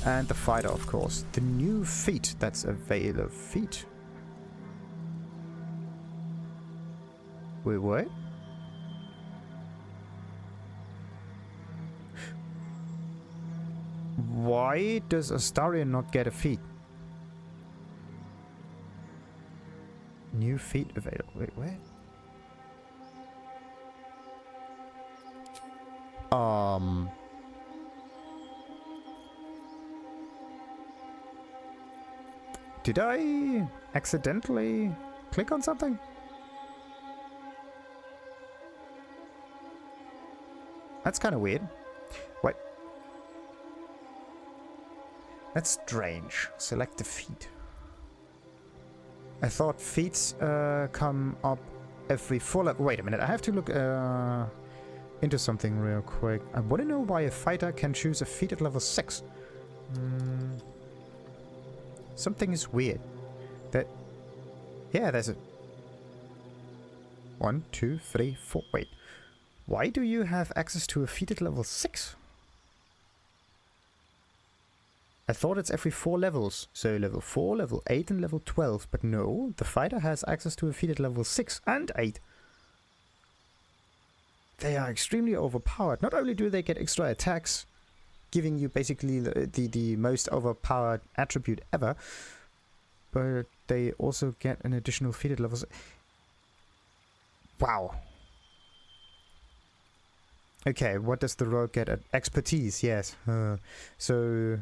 And the fighter, of course. The new feat that's available. Feat? Wait, what? Why does Astarion not get a feat? New feat available. Wait, where? Did I accidentally click on something? That's kind of weird. What? That's strange. Select the feat. I thought feats come up every 4 levels. Wait a minute, I have to look into something real quick. I want to know why a fighter can choose a feat at level 6. Something is weird. That... Yeah, there's a... 1, 2, 3, 4... Wait. Why do you have access to a feat at level 6? I thought it's every 4 levels. So level 4, level 8 and level 12. But no, the fighter has access to a feat at level 6 and 8. They are extremely overpowered. Not only do they get extra attacks, giving you basically the most overpowered attribute ever, but they also get an additional feat at level 6. Wow. Okay, what does the rogue get? Expertise, yes. So...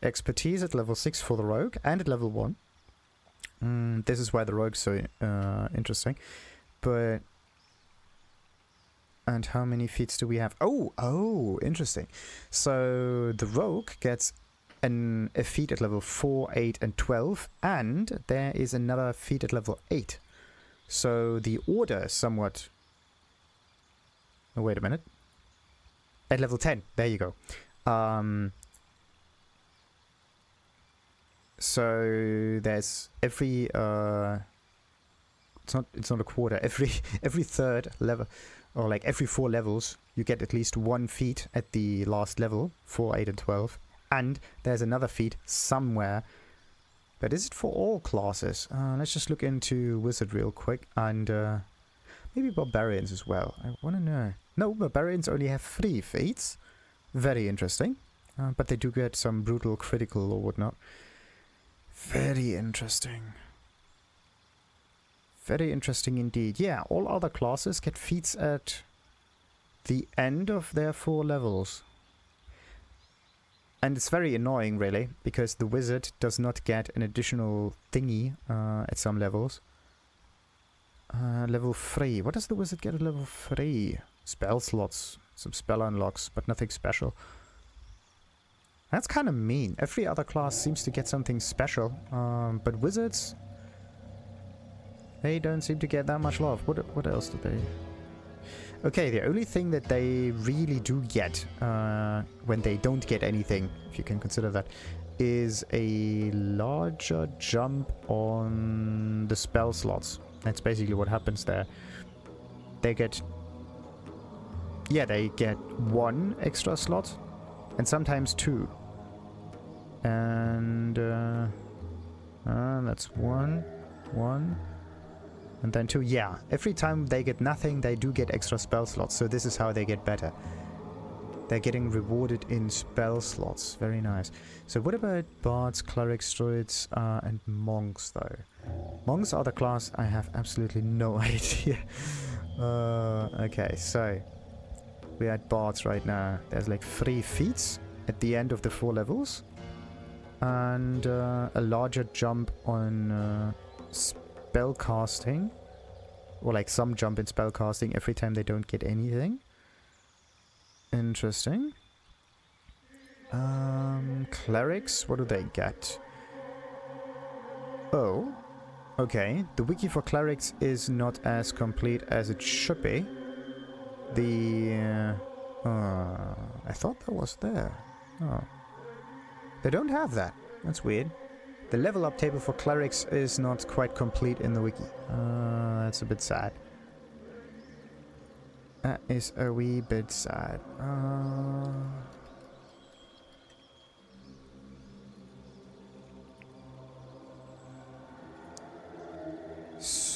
Expertise at level 6 for the rogue and at level 1. This is why the rogue's so interesting. But... And how many feats do we have? Oh, interesting. So the rogue gets a feat at level 4, 8 and 12. And there is another feat at level 8. So the order is somewhat... Oh, wait a minute. At level 10. There you go. So there's every it's not a quarter, every third level, or like every 4 levels you get at least 1 feat at the last level, 4, 8 and 12, and there's another feat somewhere. But is it for all classes? Let's just look into wizard real quick, and maybe barbarians as well. I want to know. No, barbarians only have 3 feats. Very interesting. But they do get some brutal critical or whatnot. Very interesting. Very interesting indeed. Yeah, all other classes get feats at the end of their 4 levels. And it's very annoying, really, because the wizard does not get an additional thingy at some levels. Level 3. What does the wizard get at level 3? Spell slots. Some spell unlocks, but nothing special. That's kind of mean. Every other class seems to get something special, but wizards, they don't seem to get that much love. What else do they... Okay, the only thing that they really do get, when they don't get anything, if you can consider that, is a larger jump on the spell slots. That's basically what happens there. They get... Yeah, they get 1 extra slot, and sometimes 2. And that's 1, and then 2. Yeah, every time they get nothing, they do get extra spell slots. So this is how they get better. They're getting rewarded in spell slots. Very nice. So what about bards, clerics, druids, and monks, though? Monks are the class I have absolutely no idea. Okay, so we're at bards right now. There's like 3 feats at the end of the 4 levels. And a larger jump on spell casting, or like some jump in spell casting every time they don't get anything. Interesting. Clerics, what do they get? Oh, okay. The wiki for clerics is not as complete as it should be. I thought that was there. Oh. They don't have that. That's weird. The level up table for clerics is not quite complete in the wiki. That's a bit sad. That is a wee bit sad.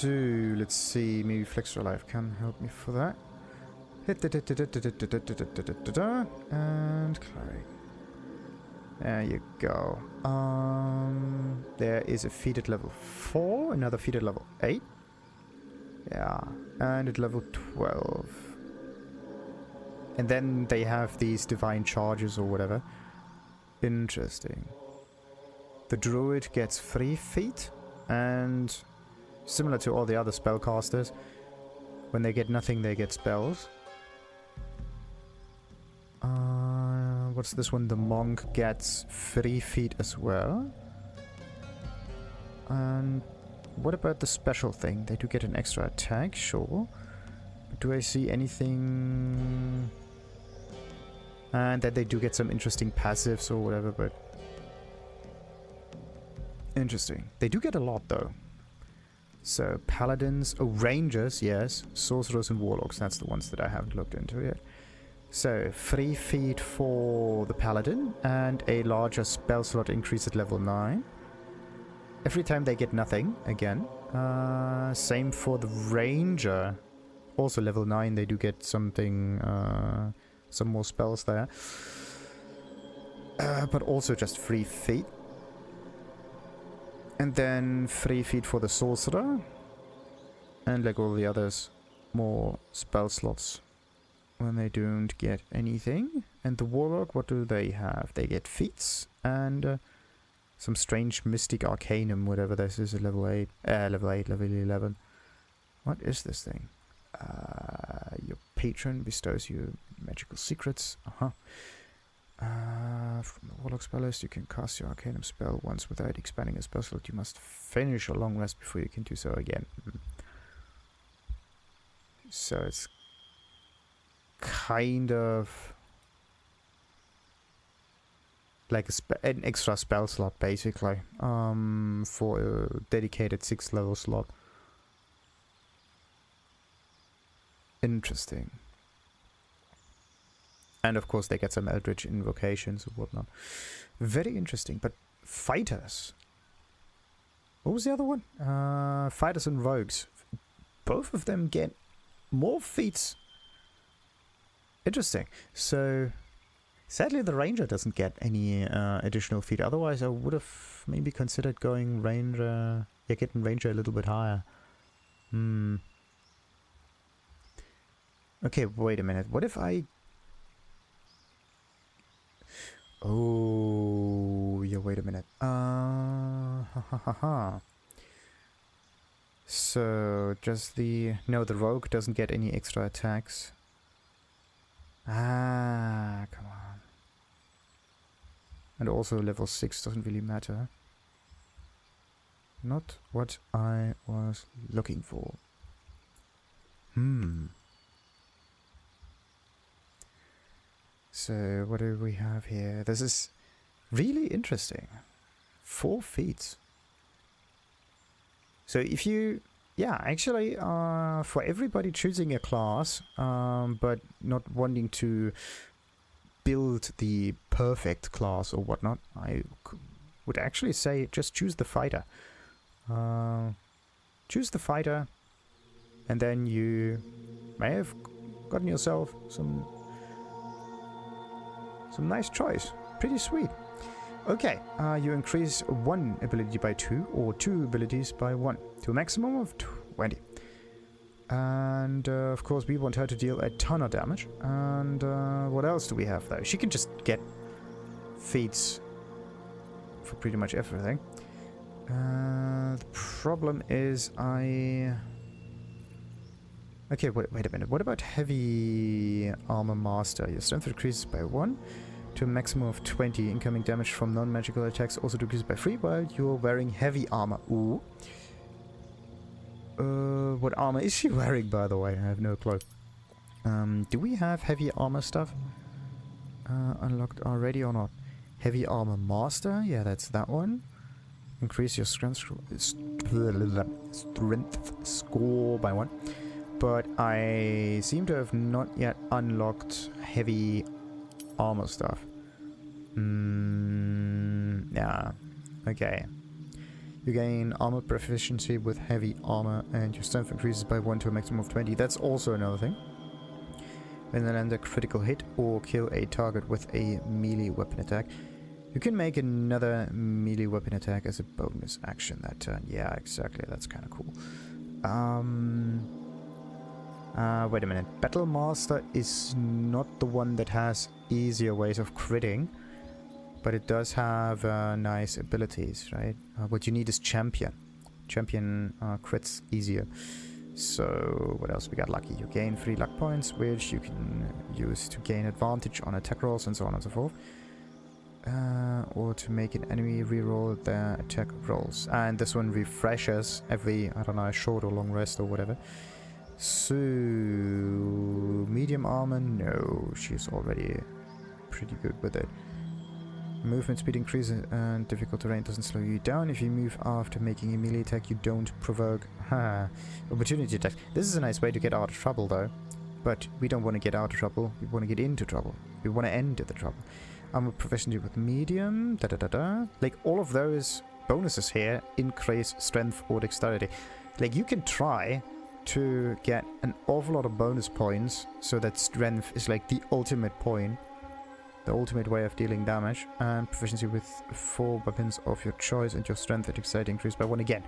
do, let's see, maybe Flex Your Life can help me for that. And Cleric. There you go. There is a feat at level 4, another feat at level 8. Yeah, and at level 12. And then they have these divine charges or whatever. Interesting. The druid gets 3 feet, and similar to all the other spellcasters, when they get nothing, they get spells. What's this one? The monk gets 3 feet as well. And what about the special thing? They do get an extra attack, sure. But do I see anything? And that they do get some interesting passives or whatever, but... Interesting. They do get a lot, though. So, paladins... Oh, rangers, yes. Sorcerers and warlocks, that's the ones that I haven't looked into yet. So, 3 feet for the paladin, and a larger spell slot increase at level 9. Every time they get nothing, again. Same for the ranger. Also level 9, they do get something... some more spells there. But also just 3 feet. And then 3 feet for the sorcerer. And like all the others, more spell slots when they don't get anything. And the warlock, what do they have? They get feats and some strange mystic arcanum, whatever this is, at level 8. Level 11. What is this thing? Your patron bestows you magical secrets. From the Warlock spell list, you can cast your Arcanum spell once without expanding a spell slot. You must finish a long rest before you can do so again. So it's kind of like an extra spell slot, basically, for a dedicated 6th level slot. Interesting. And of course they get some Eldritch invocations or whatnot. Very interesting. But fighters. What was the other one? Fighters and rogues. Both of them get more feats. Interesting. So, sadly the ranger doesn't get any additional feat. Otherwise I would have maybe considered going ranger. Yeah, getting ranger a little bit higher. Okay, wait a minute. What if I... Oh, yeah, wait a minute. So, just the... No, the rogue doesn't get any extra attacks. Ah, come on. And also level 6 doesn't really matter. Not what I was looking for. So, what do we have here? This is really interesting. 4 feats. So if you... Yeah, actually, for everybody choosing a class, but not wanting to build the perfect class or whatnot, I would actually say just choose the fighter. Choose the fighter, and then you may have gotten yourself some nice choice. Pretty sweet. Okay, you increase one ability by 2 or 2 abilities by 1 to a maximum of 20. And of course we want her to deal a ton of damage. And what else do we have though? She can just get feats for pretty much everything. The problem is Okay, wait a minute. What about Heavy Armor Master? Your strength increases by 1 to a maximum of 20. Incoming damage from non-magical attacks also decreases by 3 while you're wearing heavy armor. Ooh. What armor is she wearing, by the way? I have no clue. Do we have heavy armor stuff unlocked already or not? Heavy Armor Master? Yeah, that's that one. Increase your strength score by 1. But I seem to have not yet unlocked heavy armor stuff. Yeah. Okay. You gain armor proficiency with heavy armor, and your strength increases by 1 to a maximum of 20. That's also another thing. When they land a critical hit or kill a target with a melee weapon attack, you can make another melee weapon attack as a bonus action that turn. Yeah, exactly. That's kind of cool. Wait a minute. Battle Master is not the one that has easier ways of critting, but it does have nice abilities, right? What you need is Champion. Champion crits easier. So what else we got? Lucky. You gain 3 luck points, which you can use to gain advantage on attack rolls and so on and so forth. Or to make an enemy reroll their attack rolls. And this one refreshes every, I don't know, short or long rest or whatever. So, medium armor? No, she's already pretty good with it. Movement speed increases and difficult terrain doesn't slow you down. If you move after making a melee attack, you don't provoke opportunity attacks. This is a nice way to get out of trouble though. But we don't want to get out of trouble, we want to get into trouble. We want to end the trouble. Armor proficiency with medium, Like all of those bonuses here increase strength or dexterity. Like you can try to get an awful lot of bonus points so that strength is like the ultimate point. The ultimate way of dealing damage, and proficiency with 4 weapons of your choice, and your strength and dexterity increased by 1 again.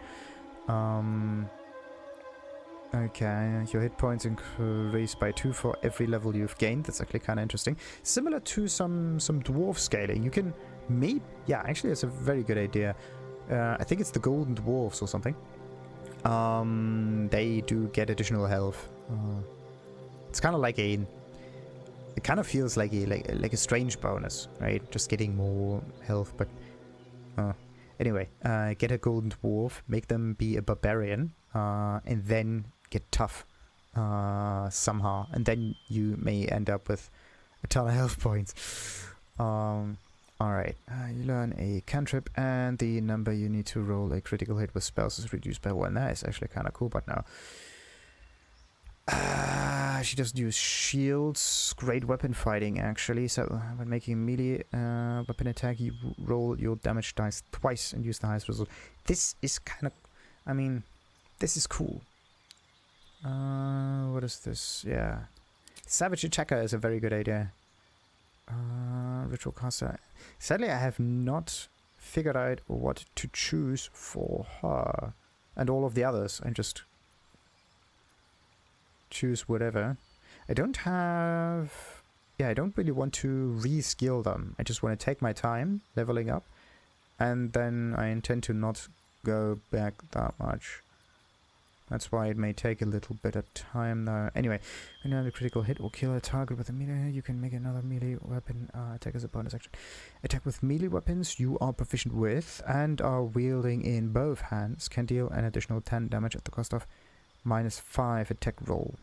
Okay, your hit points increase by 2 for every level you've gained. That's actually kind of interesting. Similar to some dwarf scaling. You can maybe... Yeah, actually it's a very good idea. I think it's the golden dwarfs or something. They do get additional health. It's kind of like a... It kind of feels like a strange bonus, right? Just getting more health, but... Anyway, get a golden dwarf, make them be a barbarian, and then get tough somehow. And then you may end up with a ton of health points. Alright, you learn a cantrip, and the number you need to roll a critical hit with spells is reduced by 1. That is actually kind of cool, but now... she doesn't use shields. Great weapon fighting, actually. So when making a melee weapon attack, you roll your damage dice twice and use the highest result. This is kind of... I mean, this is cool. What is this? Yeah. Savage Attacker is a very good idea. Ritual Caster. Sadly, I have not figured out what to choose for her. And all of the others. I just... choose whatever. I don't have... Yeah, I don't really want to reskill them. I just want to take my time leveling up. And then I intend to not go back that much. That's why it may take a little bit of time though. Anyway, when you have a critical hit or kill a target with a melee, you can make another melee weapon attack as a bonus action. Attack with melee weapons you are proficient with and are wielding in both hands can deal an additional 10 damage at the cost of -5 attack roll.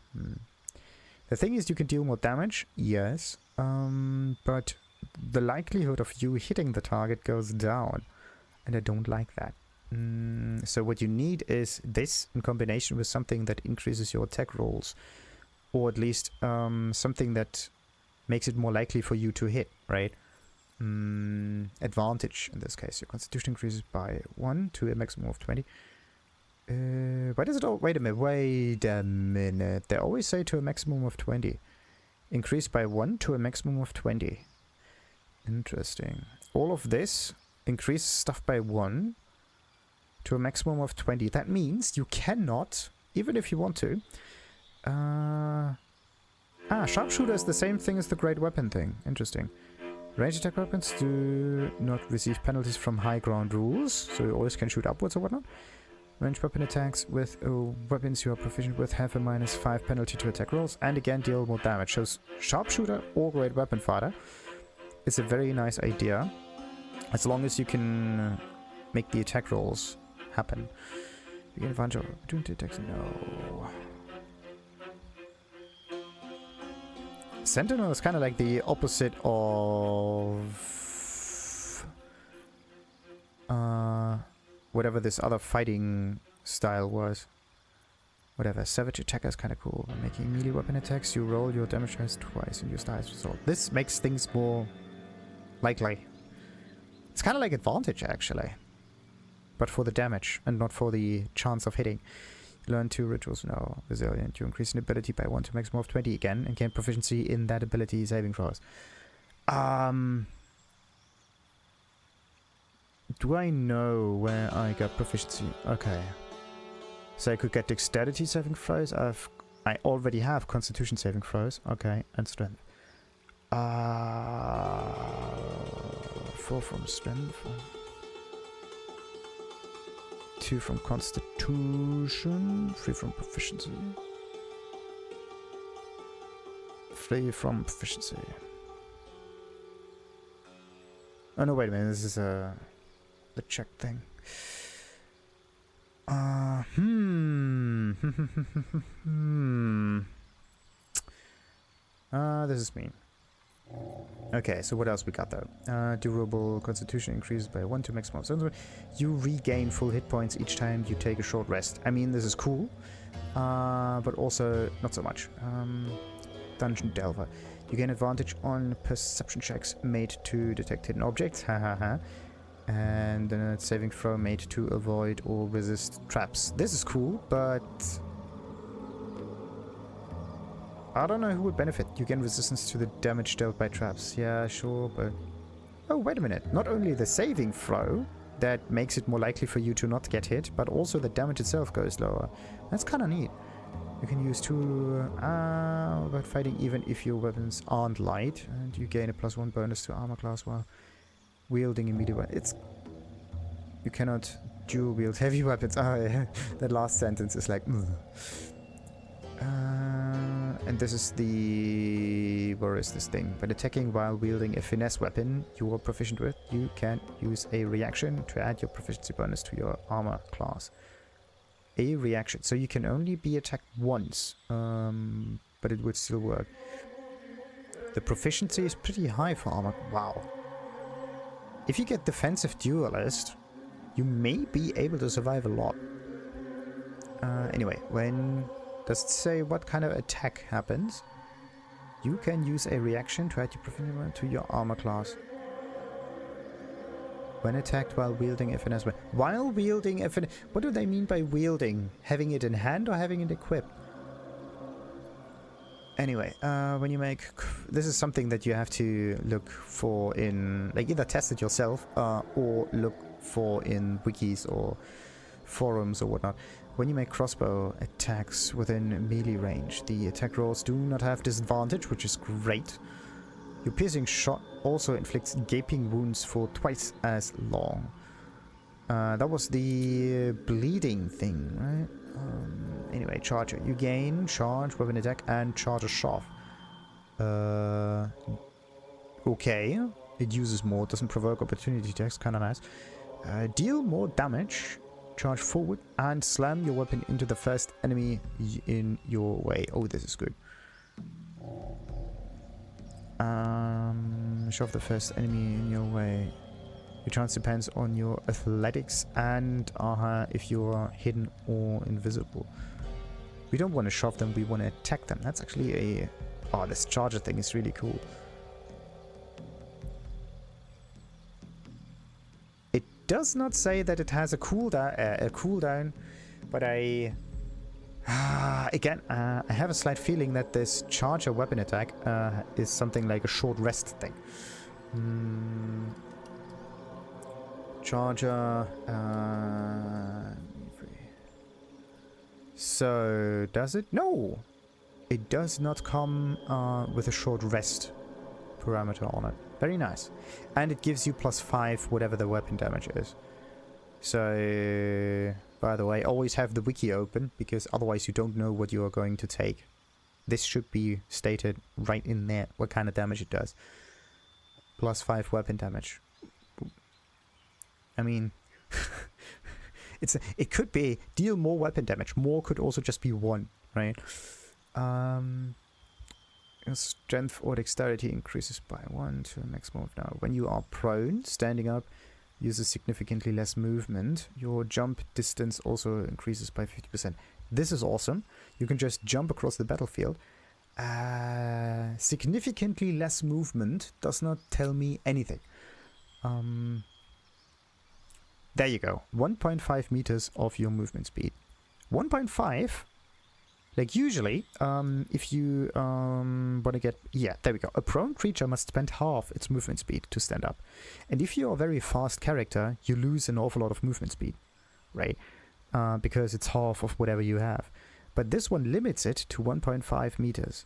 The thing is, you can deal more damage, yes, but the likelihood of you hitting the target goes down, and I don't like that. So what you need is this in combination with something that increases your attack rolls, or at least something that makes it more likely for you to hit, right? Advantage in this case. Your constitution increases by 1 to a maximum of 20. Why does it all... Wait a minute. They always say to a maximum of 20. Increase by 1 to a maximum of 20. Interesting. All of this increases stuff by 1 to a maximum of 20. That means you cannot, even if you want to... Sharpshooter is the same thing as the great weapon thing. Interesting. Range attack weapons do not receive penalties from high ground rules, so you always can shoot upwards or whatnot. Range weapon attacks with weapons you are proficient with have a -5 penalty to attack rolls and again deal more damage. So sharpshooter or great weapon fighter is a very nice idea, as long as you can make the attack rolls happen. You get advantage of opportunity attacks. No. Sentinel is kind of like the opposite of whatever this other fighting style was. Whatever. Savage Attacker is kind of cool. When making melee weapon attacks, you roll your damage dice twice and use the highest result. This makes things more likely. It's kind of like advantage, actually. but for the damage and not for the chance of hitting. Learn 2 rituals now. Resilient. You increase an ability by 1 to maximum of 20 again and gain proficiency in that ability saving throws. Do I know where I got proficiency? Okay. So I could get dexterity saving throws. I already have constitution saving throws. Okay, and strength. 4 from strength. 2 from constitution. 3 from proficiency. 3 from proficiency. Oh no, wait a minute. This is the check thing. This is mean. Okay, so what else we got though? Durable constitution increases by 1 to maximum. So you regain full hit points each time you take a short rest. I mean, this is cool, but also not so much. Dungeon Delver. You gain advantage on perception checks made to detect hidden objects. Hahaha. And then a saving throw made to avoid or resist traps. This is cool, but I don't know who would benefit. You gain resistance to the damage dealt by traps. Yeah, sure, but oh, wait a minute. Not only the saving throw that makes it more likely for you to not get hit, but also the damage itself goes lower. That's kind of neat. You can use 2 about fighting even if your weapons aren't light, and you gain a +1 bonus to armor class while wielding a melee weapon. You cannot dual wield heavy weapons. Oh yeah, that last sentence is like and this is the... where is this thing? But attacking while wielding a finesse weapon you are proficient with, you can use a reaction to add your proficiency bonus to your armor class. A reaction. So you can only be attacked once, but it would still work. The proficiency is pretty high for armor. Wow. If you get defensive duelist, you may be able to survive a lot. Anyway, when... does it say what kind of attack happens? You can use a reaction to add your proficiency to your armor class. When attacked while wielding a finesse weapon. While wielding a finesse... What do they mean by wielding? Having it in hand or having it equipped? Anyway, when you make... This is something that you have to look for in... like, either test it yourself or look for in wikis or forums or whatnot. When you make crossbow attacks within melee range, the attack rolls do not have disadvantage, which is great. Your piercing shot also inflicts gaping wounds for twice as long. That was the bleeding thing, right? Anyway, charger. You gain charge, weapon attack, and charger shaft. Okay. It uses more, doesn't provoke opportunity attacks, kinda nice. Deal more damage, charge forward, and slam your weapon into the first enemy in your way. Oh, this is good. Shove the first enemy in your way. Your chance depends on your athletics and if you are hidden or invisible. We don't want to shove them, we want to attack them. That's actually a... oh, this charger thing is really cool. It does not say that it has a cooldown, but again, I have a slight feeling that this charger weapon attack is something like a short rest thing. Charger. So, does it? No! It does not come with a short rest parameter on it. Very nice. And it gives you +5 whatever the weapon damage is. So, by the way, always have the wiki open, because otherwise you don't know what you are going to take. This should be stated right in there, what kind of damage it does. +5 weapon damage. I mean, it could be deal more weapon damage. More could also just be 1, right? Strength or dexterity increases by 1 to a maximum of now. When you are prone, standing up uses significantly less movement. Your jump distance also increases by 50%. This is awesome. You can just jump across the battlefield. Significantly less movement does not tell me anything. There you go. 1.5 meters of your movement speed. 1.5? Like usually, if you want to get... Yeah, there we go. A prone creature must spend half its movement speed to stand up. And if you're a very fast character, you lose an awful lot of movement speed, right? Because it's half of whatever you have. But this one limits it to 1.5 meters.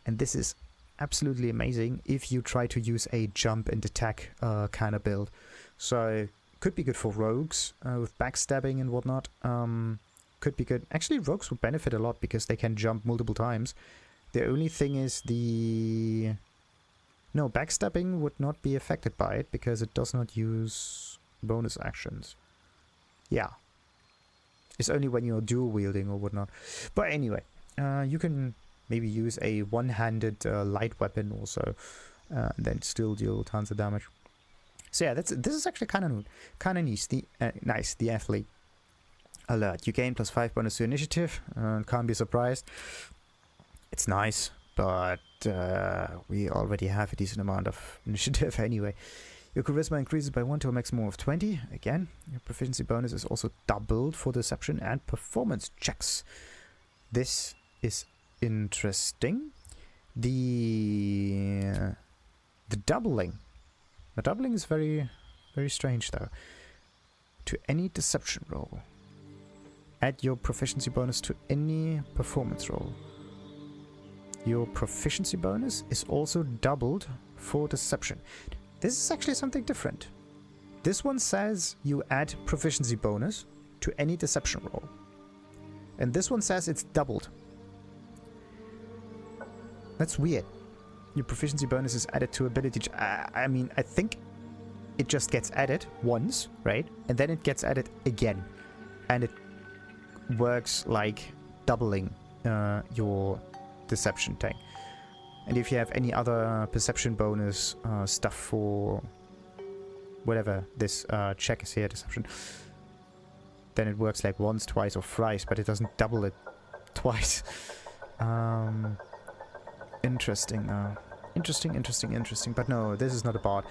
And this is absolutely amazing if you try to use a jump and attack kind of build. So, could be good for rogues with backstabbing and whatnot. Could be good. Actually, rogues would benefit a lot because they can jump multiple times. The only thing is the... No, backstabbing would not be affected by it because it does not use bonus actions. Yeah. It's only when you're dual wielding or whatnot. But anyway, you can maybe use a one-handed light weapon also, and then still deal tons of damage. So yeah, this is actually kind of nice. Nice. The athlete alert. You gain +5 bonus to initiative. Can't be surprised. It's nice, but we already have a decent amount of initiative anyway. Your charisma increases by 1 to a maximum of 20. Again, your proficiency bonus is also doubled for deception and performance checks. This is interesting. The doubling. The doubling is very, very strange though. To any deception roll. Add your proficiency bonus to any performance roll. Your proficiency bonus is also doubled for deception. This is actually something different. This one says you add proficiency bonus to any deception roll. And this one says it's doubled. That's weird. Your proficiency bonus is added to ability... I mean, I think it just gets added once, right? And then it gets added again. And it works like doubling your deception tank. And if you have any other perception bonus stuff for whatever this check is here, deception, then it works like once, twice, or thrice, but it doesn't double it twice. Interesting. Interesting. But no, this is not a bard.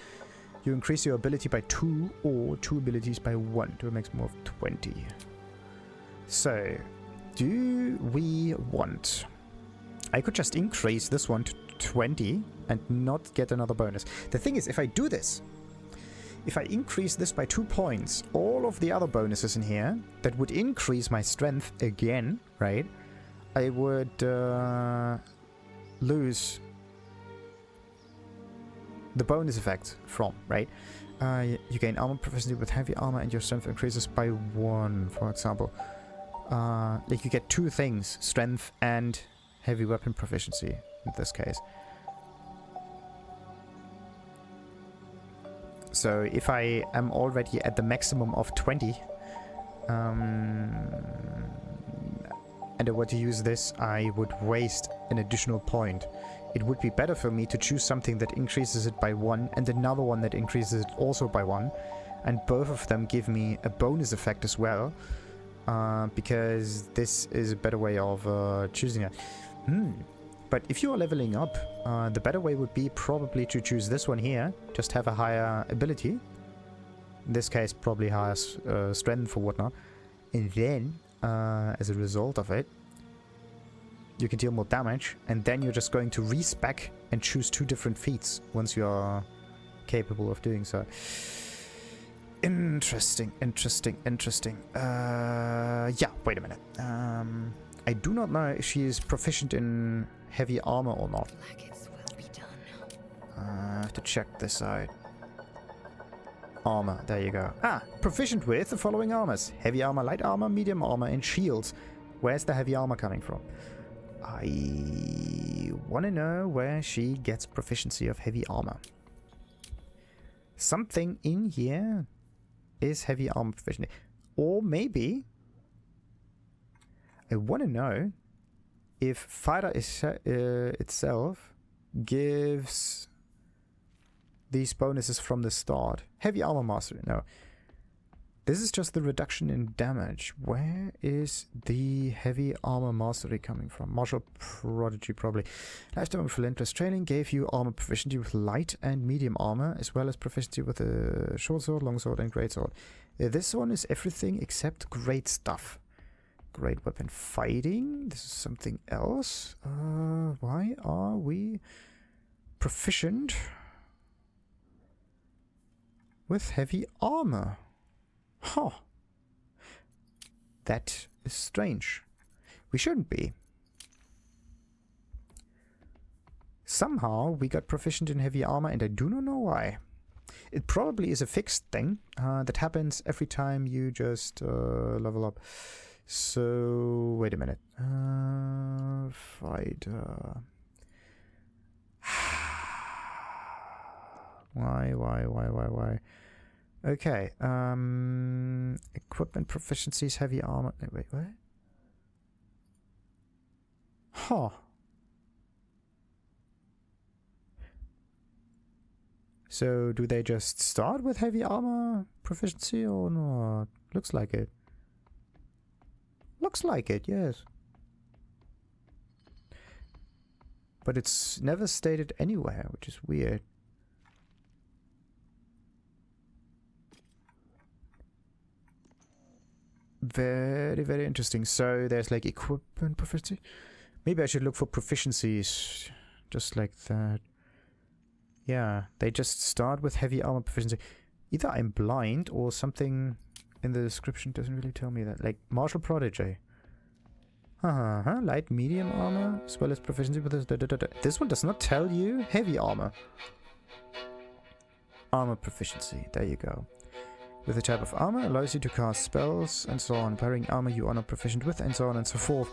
You increase your ability by 2 or 2 abilities by 1 to a maximum of 20. So, do we want... I could just increase this one to 20 and not get another bonus. The thing is, if I do this, if I increase this by 2 points, all of the other bonuses in here that would increase my strength again, right? I would lose the bonus effect from, right? You gain armor proficiency with heavy armor and your strength increases by 1, for example. Like you get 2 things, strength and heavy weapon proficiency in this case. So if I am already at the maximum of 20 and I were to use this, I would waste an additional point. It would be better for me to choose something that increases it by 1 and another one that increases it also by 1, and both of them give me a bonus effect as well, because this is a better way of choosing it. But if you are leveling up, the better way would be probably to choose this one here, just have a higher ability, in this case probably higher strength or whatnot, and then as a result of it you can deal more damage, and then you're just going to respec and choose 2 different feats once you are capable of doing so. Interesting. Yeah, wait a minute. I do not know if she is proficient in heavy armor or not. I have to check this out. Armor, there you go. Proficient with the following armors: heavy armor, light armor, medium armor, and shields. Where's the heavy armor coming from? I want to know where she gets proficiency of heavy armor. Something in here is heavy armor proficiency. Or maybe I want to know if fighter itself gives these bonuses from the start. Heavy armor mastery, no. This is just the reduction in damage. Where is the heavy armor mastery coming from? Martial Prodigy, probably. Lifetime of Relentless Training gave you armor proficiency with light and medium armor, as well as proficiency with a short sword, long sword, and great sword. This one is everything except great stuff. Great weapon fighting. This is something else. Why are we proficient with heavy armor? Huh. That is strange. We shouldn't be. Somehow we got proficient in heavy armor and I do not know why. It probably is a fixed thing that happens every time you just level up. So, wait a minute. Fighter. Why? Okay, equipment proficiencies, heavy armor. No, wait, what? Huh. So, do they just start with heavy armor proficiency or not? Looks like it. Looks like it, yes. But it's never stated anywhere, which is weird. Very, very interesting. So there's like equipment proficiency. Maybe I should look for proficiencies. Just like that. Yeah, they just start with heavy armor proficiency. Either I'm blind or something in the description doesn't really tell me that. Like Martial Prodigy. Light, medium armor, as well as proficiency with this. This one does not tell you heavy armor. Armor proficiency. There you go. With a type of armor, allows you to cast spells and so on. Wearing armor you are not proficient with, and so on and so forth.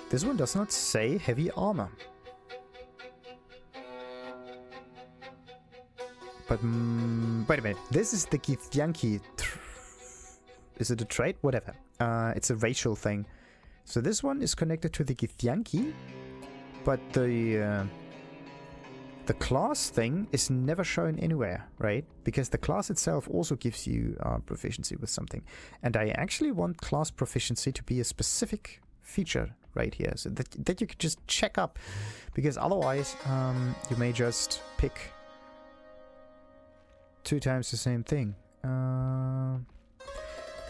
This one does not say heavy armor. But, wait a minute. This is the Githyanki. Is it a trait? Whatever. It's a racial thing. So this one is connected to the Githyanki, but the class thing is never shown anywhere, right? Because the class itself also gives you proficiency with something. And I actually want class proficiency to be a specific feature right here, so that you can just check up. Because otherwise, you may just pick 2 times the same thing.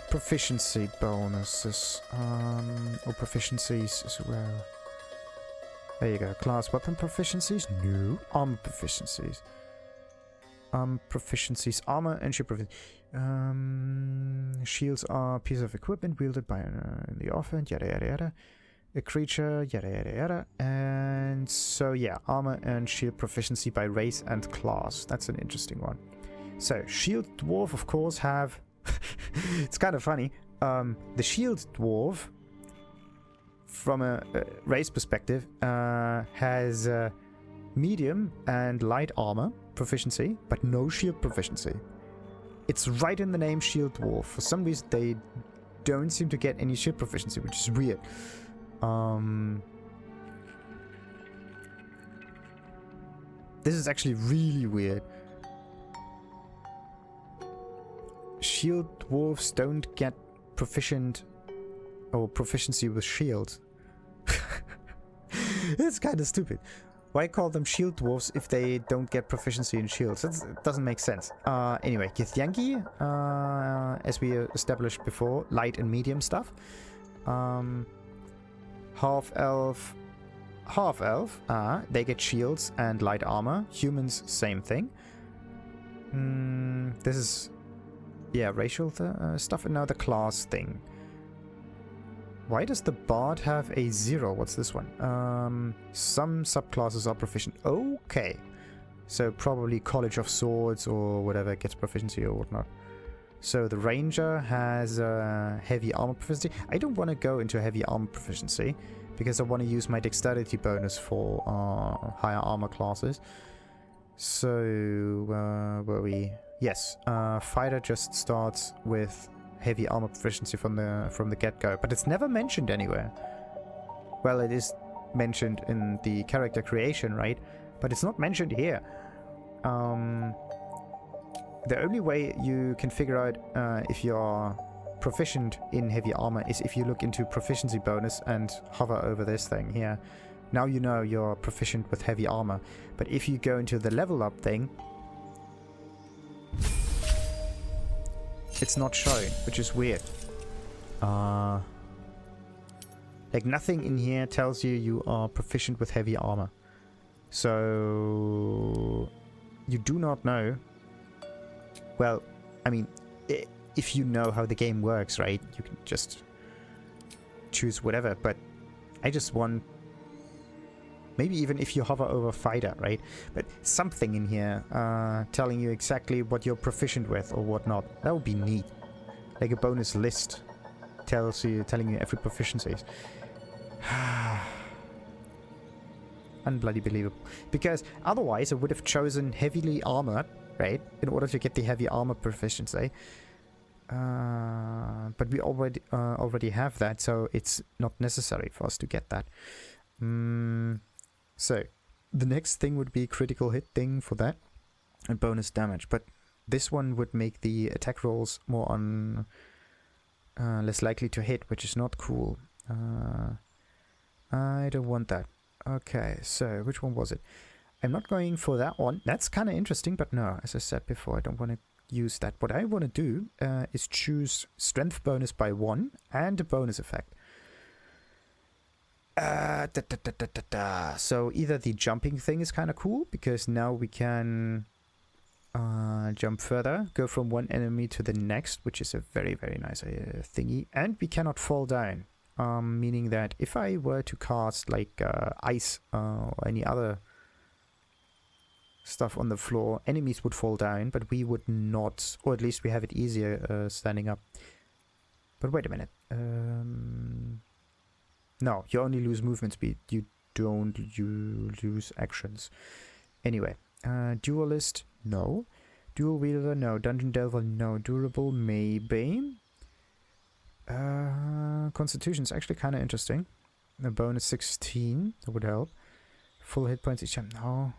Proficiency bonuses, or proficiencies as well. There you go. Class weapon proficiencies? No. Armor proficiencies. Proficiencies. Armor and shield proficiency. Shields are a piece of equipment wielded by the offhand, yada yada yada. A creature, yada yada yada. And so yeah, armor and shield proficiency by race and class. That's an interesting one. So, shield dwarf, of course, have... it's kind of funny. The shield dwarf, from a race perspective, has medium and light armor proficiency, but no shield proficiency. It's right in the name shield dwarf. For some reason, they don't seem to get any shield proficiency, which is weird. This is actually really weird. Shield dwarves don't get proficient or proficiency with shields. It's kind of stupid. Why call them shield dwarves if they don't get proficiency in shields? It doesn't make sense. Anyway, Githyanki, as we established before, light and medium stuff. Half-elf, they get shields and light armor. Humans, same thing. This is... yeah, racial stuff, and now the class thing. Why does the bard have a 0? What's this one? Some subclasses are proficient. Okay. So probably College of Swords or whatever gets proficiency or whatnot. So the ranger has heavy armor proficiency. I don't want to go into heavy armor proficiency because I want to use my dexterity bonus for higher armor classes. So were we... yes, fighter just starts with heavy armor proficiency from the get-go, but it's never mentioned anywhere. Well, it is mentioned in the character creation, right? But it's not mentioned here. The only way you can figure out if you're proficient in heavy armor is if you look into proficiency bonus and hover over this thing here. Now you know you're proficient with heavy armor. But if you go into the level up thing, it's not showing, which is weird. Like nothing in here tells you you are proficient with heavy armor. So you do not know. Well, I mean, if you know how the game works, right? You can just choose whatever, but I just want... Maybe even if you hover over fighter, right? But something in here telling you exactly what you're proficient with or whatnot. That would be neat. Like a bonus list telling you every proficiencies. Unbloody believable. Because otherwise I would have chosen heavily armored, right? In order to get the heavy armor proficiency. But we already have that, so it's not necessary for us to get that. So the next thing would be critical hit thing for that and bonus damage. But this one would make the attack rolls more on less likely to hit, which is not cool. I don't want that. Okay, so which one was it? I'm not going for that one. That's kind of interesting, but no, as I said before, I don't want to use that. What I want to do is choose strength bonus by 1 and a bonus effect. So either the jumping thing is kind of cool, because now we can jump further, go from one enemy to the next, which is a very, very nice thingy. And we cannot fall down, meaning that if I were to cast like ice or any other stuff on the floor, enemies would fall down, but we would not, or at least we have it easier standing up. But wait a minute. No, you only lose movement speed. You don't lose actions. Anyway, duelist, no. Dual wielder, no. Dungeon delver, no. Durable, maybe. Constitution's actually kind of interesting. A bonus 16, that would help. Full hit points each time, no.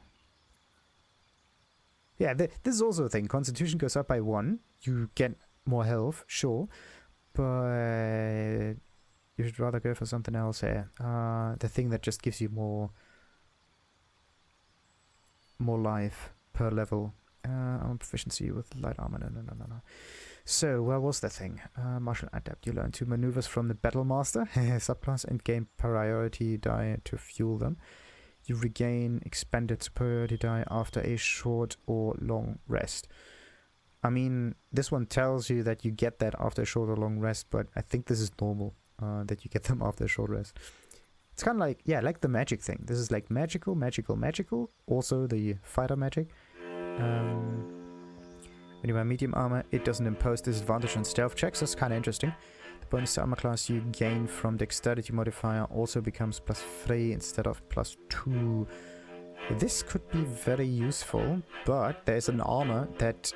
Yeah, this is also a thing. Constitution goes up by 1. You get more health, sure. But you should rather go for something else here. The thing that just gives you more life per level. On proficiency with light armor. No. So, where was the thing? Martial Adept. You learn 2 maneuvers from the Battle Master subclass and gain priority die to fuel them. You regain expanded superiority die after a short or long rest. I mean, this one tells you that you get that after a short or long rest, but I think this is normal, that you get them after a short rest. It's kind of like, yeah, like the magic thing. This is like magical. Also the fighter magic. When you wear medium armor, it doesn't impose disadvantage on stealth checks. That's kind of interesting. The bonus to armor class you gain from dexterity modifier also becomes +3 instead of +2. This could be very useful, but there's an armor that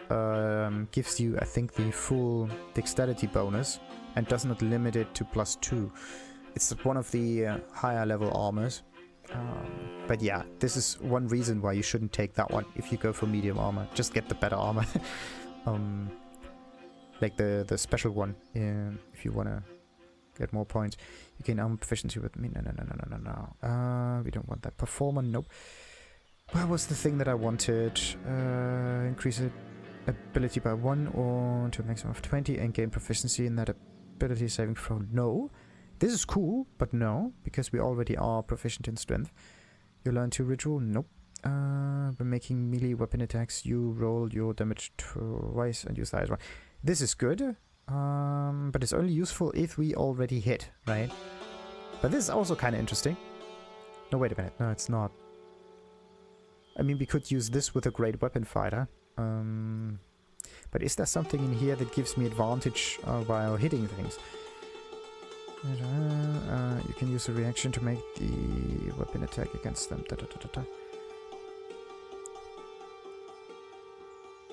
gives you, I think, the full dexterity bonus and does not limit it to +2. It's one of the higher level armors. But yeah, this is one reason why you shouldn't take that one if you go for medium armor. Just get the better armor. Like the special one, if you want to get more points. You gain armor proficiency with me. No. We don't want that. Performer, nope. Where was the thing that I wanted? Increase it ability by 1 or to a maximum of 20 and gain proficiency in that ability saving throw. No. This is cool, but no, because we already are proficient in strength. You learn 2 ritual, nope. When making melee weapon attacks, you roll your damage twice and use the highest one. This is good, but it's only useful if we already hit, right? But this is also kind of interesting. No, wait a minute. No, it's not. I mean, we could use this with a great weapon fighter. But is there something in here that gives me advantage while hitting things? You can use a reaction to make the weapon attack against them.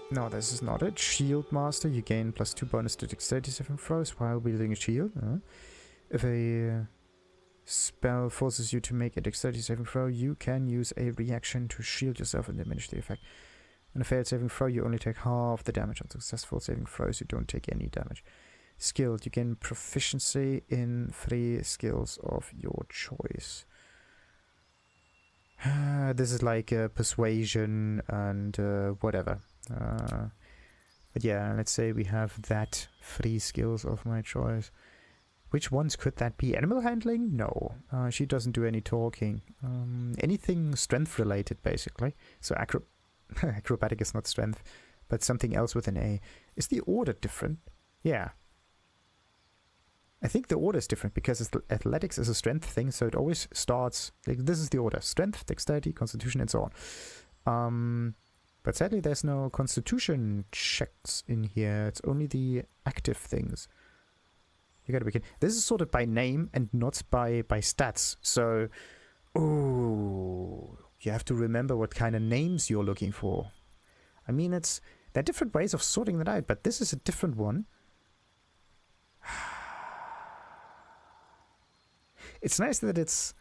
No, this is not it. Shield Master, you gain +2 bonus to dexterity saving throws while wielding a shield. If a spell forces you to make a dexterity saving throw, you can use a reaction to shield yourself and diminish the effect. On a failed saving throw, you only take half the damage. On successful saving throws, you don't take any damage. Skilled, you gain proficiency in 3 skills of your choice. This is like persuasion and whatever. But yeah, let's say we have that 3 skills of my choice. Which ones could that be? Animal handling? No. She doesn't do any talking. Anything strength related, basically. So acrobatic is not strength, but something else with an A. Is the order different? Yeah. I think the order is different because athletics is a strength thing, so it always starts like this is the order: strength, dexterity, constitution, and so on. But sadly, there's no constitution checks in here. It's only the active things. You gotta begin. This is sorted by name and not by stats. So, oh, you have to remember what kind of names you're looking for. I mean, there are different ways of sorting that out, but this is a different one. It's nice that it's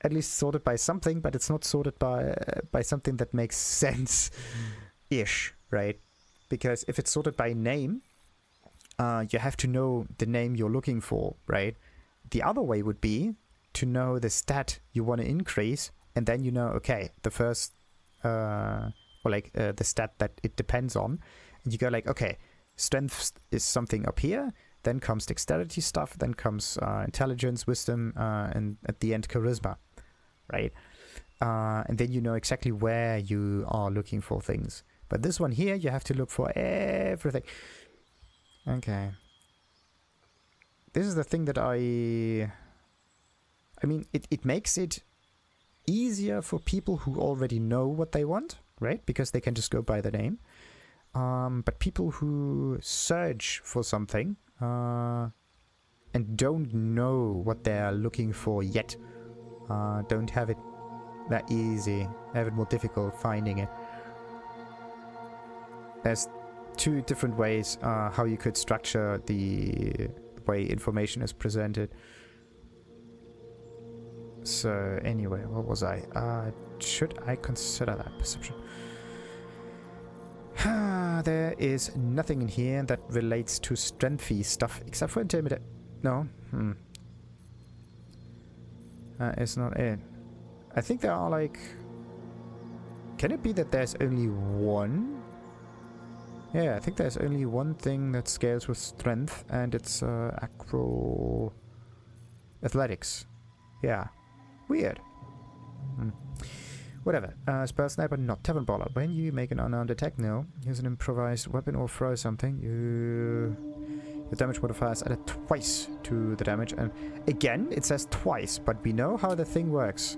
at least sorted by something, but it's not sorted by something that makes sense-ish, right? Because if it's sorted by name, you have to know the name you're looking for, right? The other way would be to know the stat you want to increase, and then you know, okay, the first, the stat that it depends on, and you go like, okay, strength is something up here, then comes dexterity stuff, then comes intelligence, wisdom, and at the end charisma, right? And then you know exactly where you are looking for things. But this one here, you have to look for everything. Okay. This is the thing that I mean, it makes it easier for people who already know what they want, right? Because they can just go by the name. But people who search for something and don't know what they're looking for yet, don't have it that easy, have it more difficult finding it. There's 2 different ways how you could structure the way information is presented. So anyway, what was I? Should I consider that perception? There is nothing in here that relates to strengthy stuff except for intimidate. No. It's not it. I think there are like... Can it be that there's only one? Yeah, I think there's only one thing that scales with strength, and it's athletics. Yeah. Weird. Whatever. Spell sniper, not tavern brawler. When you make an unarmed attack, use an improvised weapon or throw something, your damage modifier is added twice to the damage. And again, it says twice, but we know how the thing works.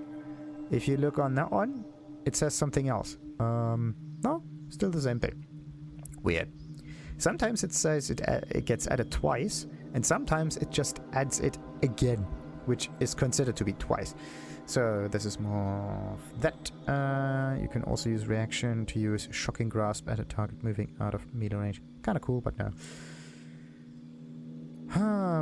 If you look on that one, it says something else. No, still the same thing. Weird. Sometimes it says it gets added twice, and sometimes it just adds it again, which is considered to be twice. So this is more of that. You can also use reaction to use shocking grasp at a target moving out of melee range. Kind of cool, but no.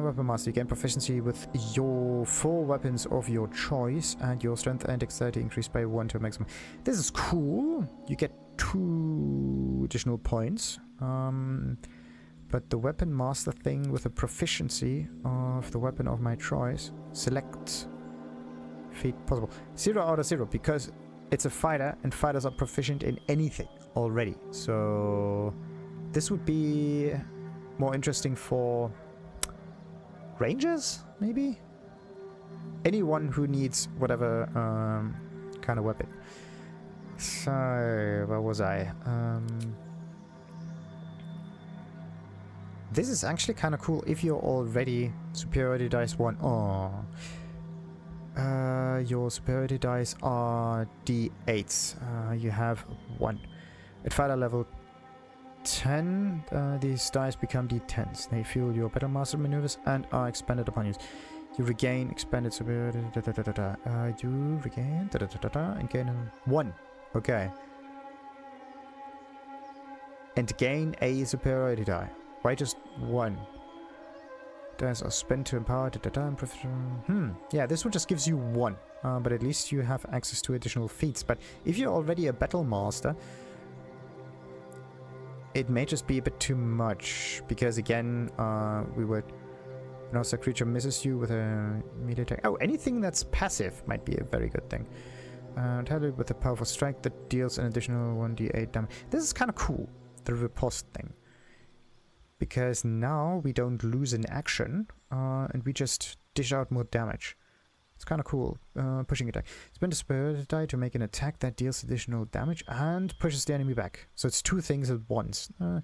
Weapon master, you gain proficiency with your 4 weapons of your choice, and your strength and dexterity increased by 1 to a maximum. This is cool. You get 2 additional points. But the weapon master thing with a proficiency of the weapon of my choice, select feat possible. 0 out of 0, because it's a fighter and fighters are proficient in anything already. So this would be more interesting for rangers, maybe? Anyone who needs whatever kind of weapon. So, where was I? This is actually kind of cool if you're already superiority dice 1. Your superiority dice are d8s. You have 1. At fighter level 10, these dice become d10s. They fuel your battle master maneuvers and are expended upon use. You regain expended superiority. You regain and gain 1. Okay. And gain a superiority die. Why just 1? Dice are spent to empower. Yeah, this one just gives you 1. But at least you have access to additional feats. But if you're already a battle master, it may just be a bit too much, because again, we would... When also a creature misses you with a melee attack. Oh, anything that's passive might be a very good thing. Targeted with a powerful strike that deals an additional 1d8 damage. This is kind of cool, the riposte thing. Because now we don't lose an action, and we just dish out more damage. It's kind of cool. Pushing attack. Spend a spirit die to make an attack that deals additional damage and pushes the enemy back. So it's two things at once. You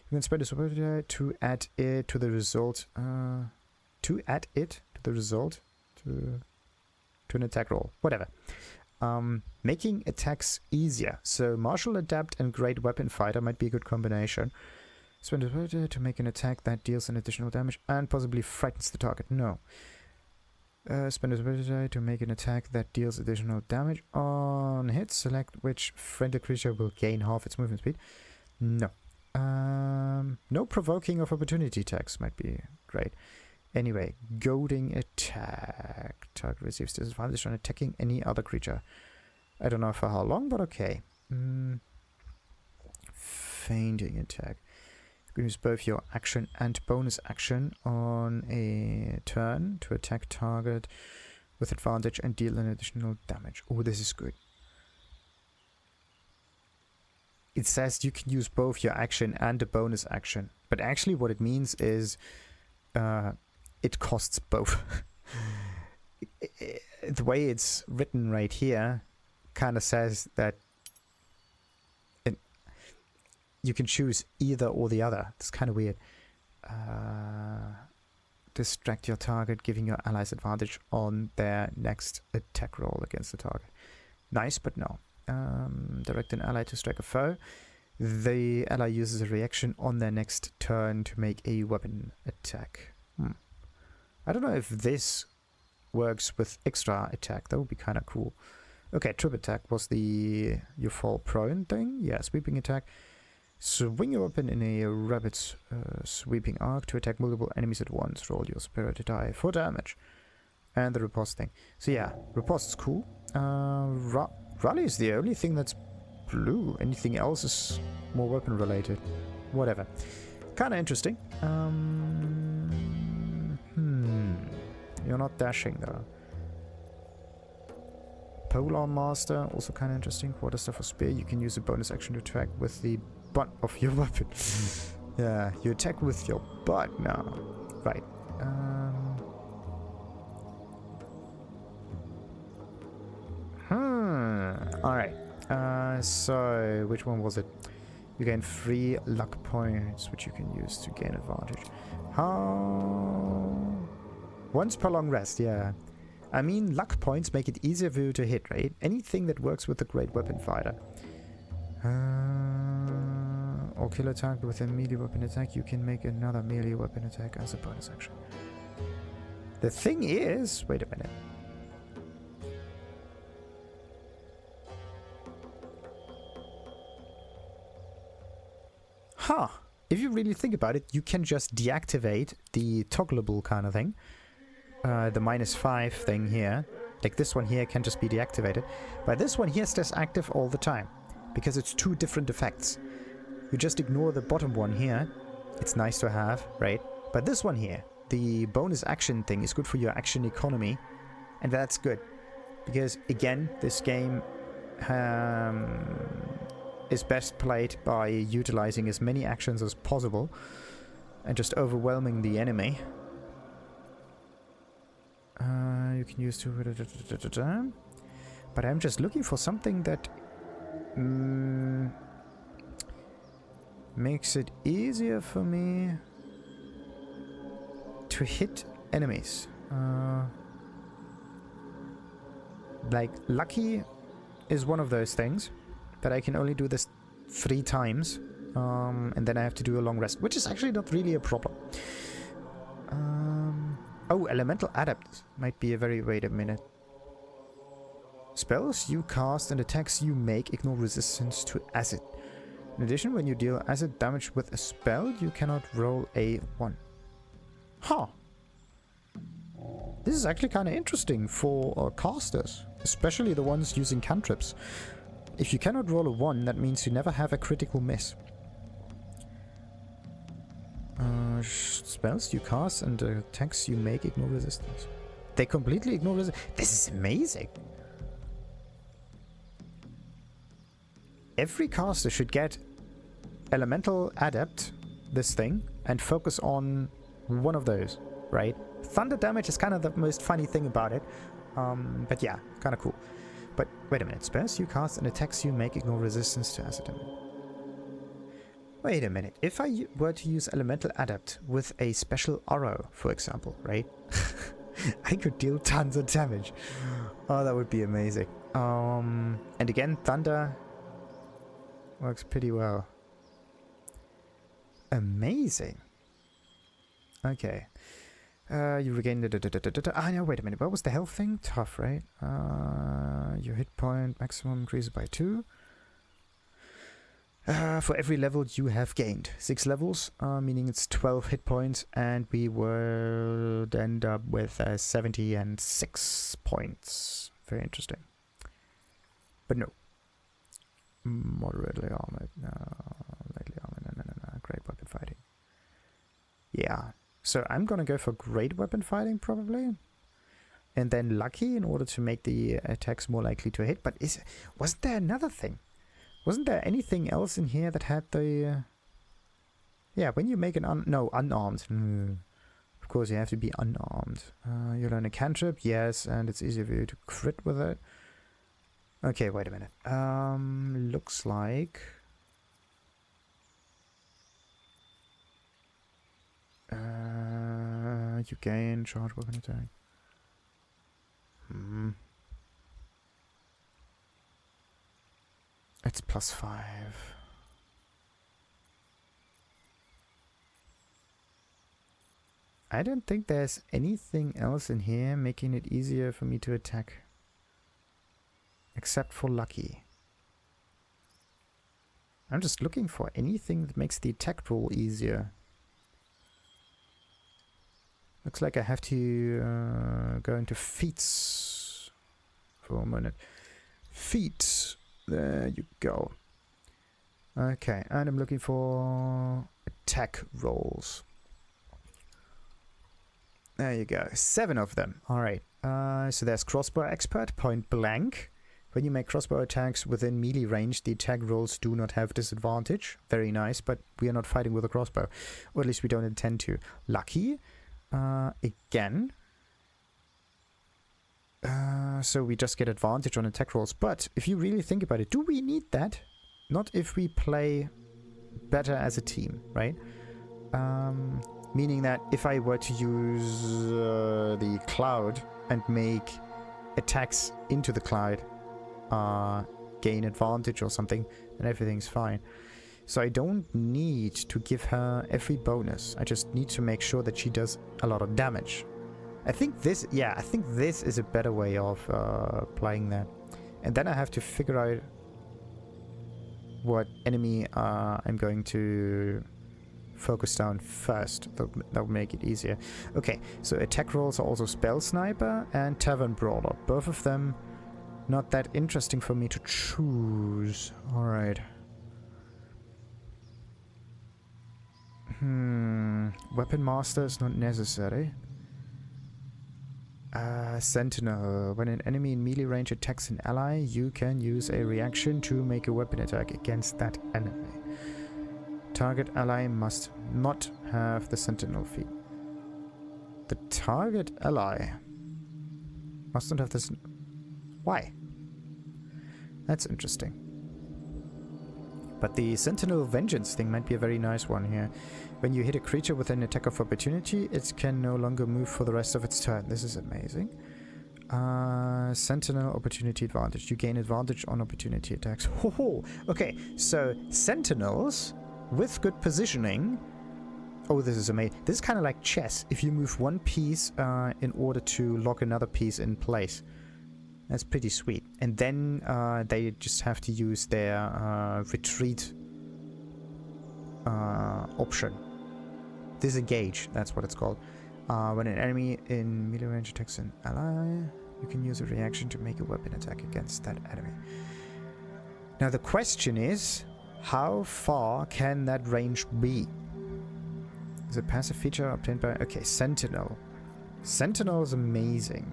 can spend a spirit die to add it to the result. To an attack roll. Whatever. Making attacks easier. So martial adept and great weapon fighter might be a good combination. Spend a spirit die to make an attack that deals an additional damage and possibly frightens the target. No. Spend a spirit die to make an attack that deals additional damage on hit. Select which friendly creature will gain half its movement speed. No. No provoking of opportunity attacks might be great. Anyway, goading attack. Target receives disadvantage on attacking any other creature. I don't know for how long, but okay. Fainting attack. You can use both your action and bonus action on a turn to attack target with advantage and deal an additional damage. Oh, this is good. It says you can use both your action and a bonus action. But actually what it means is it costs both. The way it's written right here kind of says that you can choose either or the other. It's kind of weird. Distract your target, giving your allies advantage on their next attack roll against the target. Nice, but no. Direct an ally to strike a foe. The ally uses a reaction on their next turn to make a weapon attack. I don't know if this works with extra attack. That would be kind of cool. Okay, trip attack was the you fall prone thing. Yeah, sweeping attack. Swing your weapon in a rapid sweeping arc to attack multiple enemies at once. Roll your spirit die for damage. And the riposte thing. So yeah, riposte is cool. Rally is the only thing that's blue. Anything else is more weapon related. Whatever. Kind of interesting. You're not dashing though. Polar Master, also kind of interesting. Quarterstaff or spear. You can use a bonus action to attack with the butt of your weapon. Yeah, you attack with your butt now. Right. Alright. So, which one was it? You gain 3 luck points, which you can use to gain advantage. How? Once per long rest, yeah. I mean, luck points make it easier for you to hit, right? Anything that works with a great weapon fighter. Or kill a target with a melee weapon attack, you can make another melee weapon attack as a bonus action. The thing is... Wait a minute. Huh. If you really think about it, you can just deactivate the toggleable kind of thing. The -5 thing here. Like this one here can just be deactivated. But this one here stays active all the time. Because it's 2 different effects. You just ignore the bottom one here. It's nice to have, right? But this one here, the bonus action thing, is good for your action economy. And that's good. Because, again, this game is best played by utilizing as many actions as possible. And just overwhelming the enemy. You can use 2... But I'm just looking for something that... makes it easier for me to hit enemies. Like, lucky is one of those things that I can only do this 3 times, and then I have to do a long rest, which is actually not really a problem. Oh, elemental adept might be a very... Wait a minute. Spells you cast and attacks you make ignore resistance to acid. In addition, when you deal acid damage with a spell, you cannot roll a 1. Huh. This is actually kind of interesting for casters, especially the ones using cantrips. If you cannot roll a 1, that means you never have a critical miss. Spells you cast and attacks you make ignore resistance. They completely ignore resistance. This is amazing. Every caster should get Elemental Adept, this thing, and focus on one of those, right? Thunder damage is kind of the most funny thing about it. But yeah, kind of cool. But wait a minute. Spells you cast and attacks you make ignore resistance to acid damage. Wait a minute. If I were to use Elemental Adept with a special arrow, for example, right? I could deal tons of damage. Oh, that would be amazing. And again, Thunder works pretty well. Amazing. Okay. You regain the... Ah, no, wait a minute. What was the health thing? Tough, right? Your hit point maximum increases by 2. For every level you have gained. 6 levels, meaning it's 12 hit points, and we would end up with 76 points. Very interesting. But no. Moderately armored. No. Lightly armored. No. Great weapon fighting. Yeah. So I'm gonna go for great weapon fighting probably, and then lucky in order to make the attacks more likely to hit. But wasn't there another thing? Wasn't there anything else in here that had the? Yeah, when you make an unarmed. Of course, you have to be unarmed. You learn a cantrip, yes, and it's easier for you to crit with it. Okay, wait a minute. Looks like. You gain charge weapon attack. It's +5. I don't think there's anything else in here making it easier for me to attack. Except for lucky. I'm just looking for anything that makes the attack roll easier. Looks like I have to go into Feats for a minute. Feats. There you go. Okay, and I'm looking for attack rolls. There you go. 7 of them. Alright. So there's Crossbow Expert, point blank. When you make crossbow attacks within melee range, the attack rolls do not have disadvantage. Very nice, but we are not fighting with a crossbow. Or at least we don't intend to. Lucky. Again. So we just get advantage on attack rolls. But if you really think about it, do we need that? Not if we play better as a team, right? Meaning that if I were to use the cloud and make attacks into the cloud, gain advantage or something, then everything's fine. So I don't need to give her every bonus. I just need to make sure that she does a lot of damage. I think this is a better way of playing that. And then I have to figure out what enemy I'm going to focus down first. That will make it easier. Okay, so attack rolls are also Spell Sniper and Tavern Brawler. Both of them not that interesting for me to choose. Alright. Weapon Master is not necessary. Sentinel. When an enemy in melee range attacks an ally, you can use a reaction to make a weapon attack against that enemy. Target ally must not have the Sentinel feat. The target ally must not have this. Why? That's interesting. But the Sentinel Vengeance thing might be a very nice one here. When you hit a creature with an attack of opportunity, it can no longer move for the rest of its turn. This is amazing. Sentinel Opportunity Advantage. You gain advantage on opportunity attacks. Ho-ho! Okay, so Sentinels with good positioning. Oh, this is amazing. This is kind of like chess. If you move one piece in order to lock another piece in place. That's pretty sweet. And then they just have to use their retreat option. Disengage, that's what it's called. When an enemy in melee range attacks an ally, you can use a reaction to make a weapon attack against that enemy. Now the question is, how far can that range be? Is a passive feature obtained by... Okay, Sentinel. Sentinel is amazing.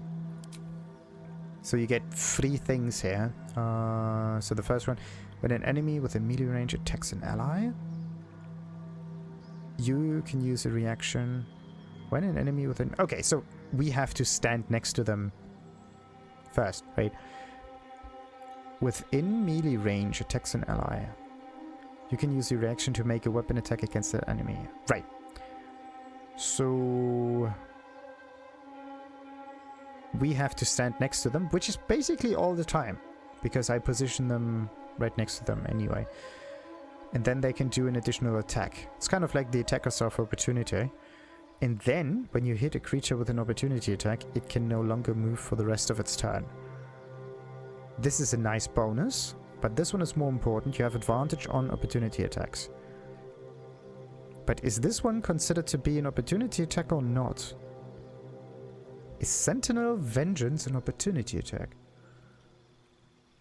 So you get 3 things here. So the first one, when an enemy within melee range attacks an ally, you can use a reaction. When an enemy within... Okay, so we have to stand next to them first, right? Within melee range attacks an ally. You can use the reaction to make a weapon attack against the enemy. Right. So... we have to stand next to them, which is basically all the time, because I position them right next to them anyway. And then they can do an additional attack. It's kind of like the attacker's of opportunity. And then, when you hit a creature with an opportunity attack, it can no longer move for the rest of its turn. This is a nice bonus, but this one is more important. You have advantage on opportunity attacks. But is this one considered to be an opportunity attack or not? Is Sentinel Vengeance an opportunity attack?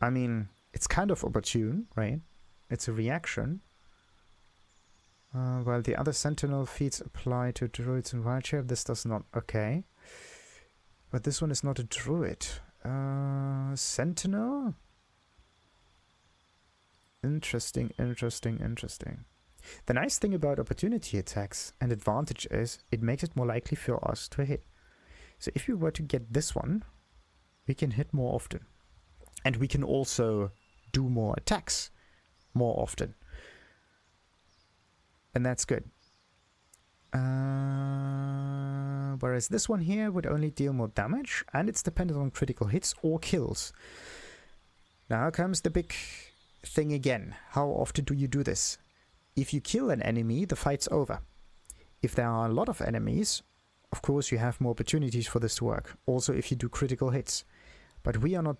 I mean, it's kind of opportune, right? It's a reaction. While the other Sentinel feats apply to druids and wildshare, this does not. Okay. But this one is not a druid. Sentinel? Interesting, interesting, interesting. The nice thing about opportunity attacks and advantage is it makes it more likely for us to hit. So if we were to get this one, we can hit more often. And we can also do more attacks more often. And that's good. Whereas this one here would only deal more damage, and it's dependent on critical hits or kills. Now comes the big thing again. How often do you do this? If you kill an enemy, the fight's over. If there are a lot of enemies, of course you have more opportunities for this to work. Also if you do critical hits. But we are not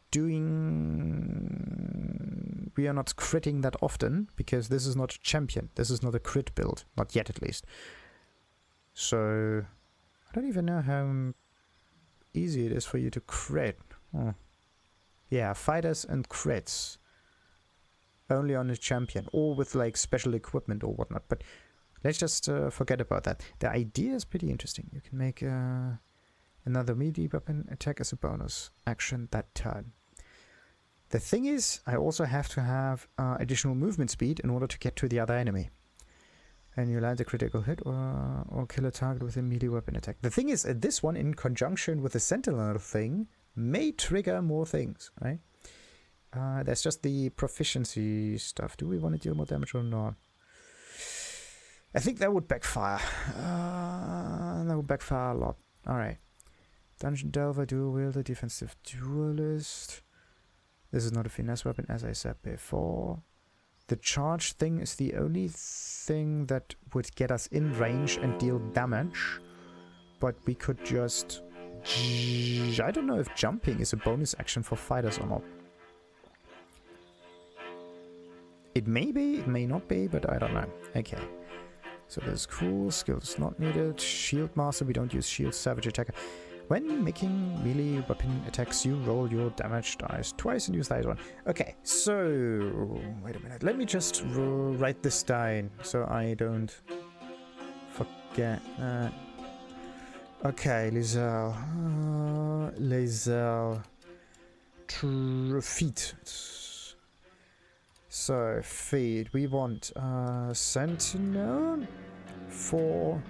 critting that often, because this is not a champion. This is not a crit build. Not yet, at least. So, I don't even know how easy it is for you to crit. Oh. Yeah, fighters and crits. Only on a champion, or with like special equipment or whatnot. But let's just forget about that. The idea is pretty interesting. You can make another melee weapon attack as a bonus action that turn. The thing is, I also have to have additional movement speed in order to get to the other enemy. And you land a critical hit or kill a target with a melee weapon attack. The thing is, this one in conjunction with the sentinel thing may trigger more things, right? There's just the proficiency stuff. Do we want to deal more damage or not? I think that would backfire. That would backfire a lot. Alright. Dungeon Delver, Dual Wielder, Defensive Duelist. This is not a finesse weapon, as I said before. The charge thing is the only thing that would get us in range and deal damage. But we could just... I don't know if jumping is a bonus action for fighters or not. It may be, it may not be, but I don't know. Okay. So this is cool. Skills not needed. Shield Master, we don't use shield. Savage Attacker. When making melee weapon attacks, you roll your damage dice twice and use that one. Okay, so... wait a minute. Let me just write this down so I don't forget that. Okay, Lae'zel. Lae'zel. Feats. So, feed. We want sentinel for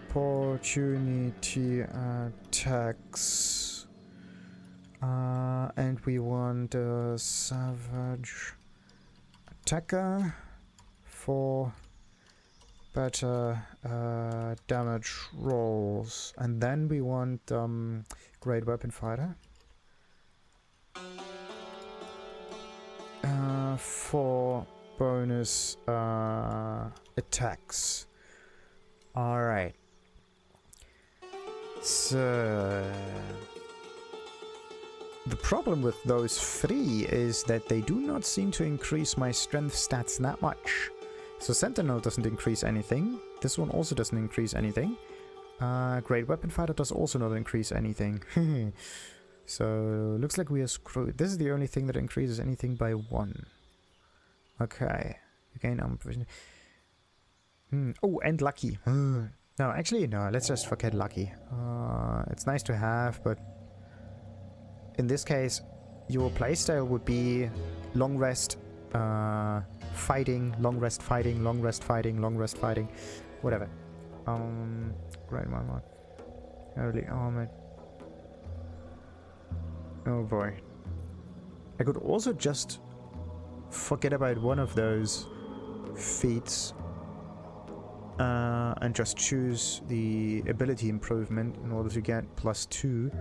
opportunity attacks. And we want a savage attacker for better damage rolls. And then we want great weapon fighter. For bonus attacks. Alright. So... the problem with those 3 is that they do not seem to increase my strength stats that much. So Sentinel doesn't increase anything. This one also doesn't increase anything. Great Weapon Fighter does also not increase anything. So, looks like we are screwed. This is the only thing that increases anything by 1. Okay. You gain armor provision. Oh, and lucky. No, actually, no. Let's just forget lucky. It's nice to have, but in this case, your playstyle would be long rest, fighting, long rest, fighting, long rest, fighting, long rest, fighting, whatever. Great one. Early armored. Oh boy. I could also just forget about one of those feats and just choose the ability improvement in order to get +2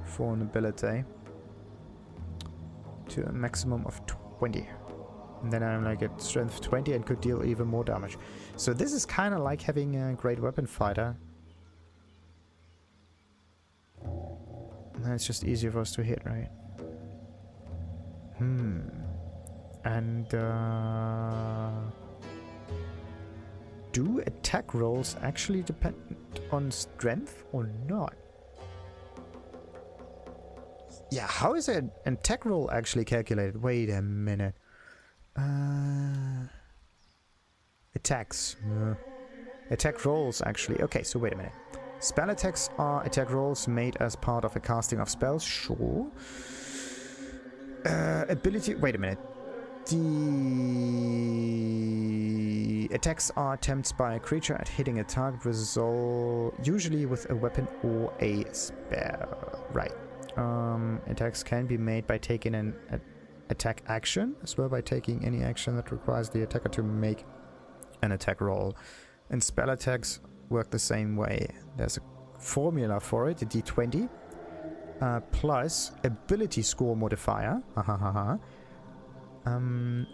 for an ability to a maximum of 20. And then I'm like at strength 20 and could deal even more damage. So this is kind of like having a great weapon fighter. And it's just easier for us to hit, right? And do attack rolls actually depend on strength or not? Yeah, how is an attack roll actually calculated? Wait a minute. Attacks. Attack rolls, actually. Okay, so wait a minute. Spell attacks are attack rolls made as part of a casting of spells. Sure. Ability... Wait a minute. The attacks are attempts by a creature at hitting a target, usually with a weapon or a spell. Right. Attacks can be made by taking an attack action, as well by taking any action that requires the attacker to make an attack roll. And spell attacks work the same way. There's a formula for it, a d20, plus ability score modifier.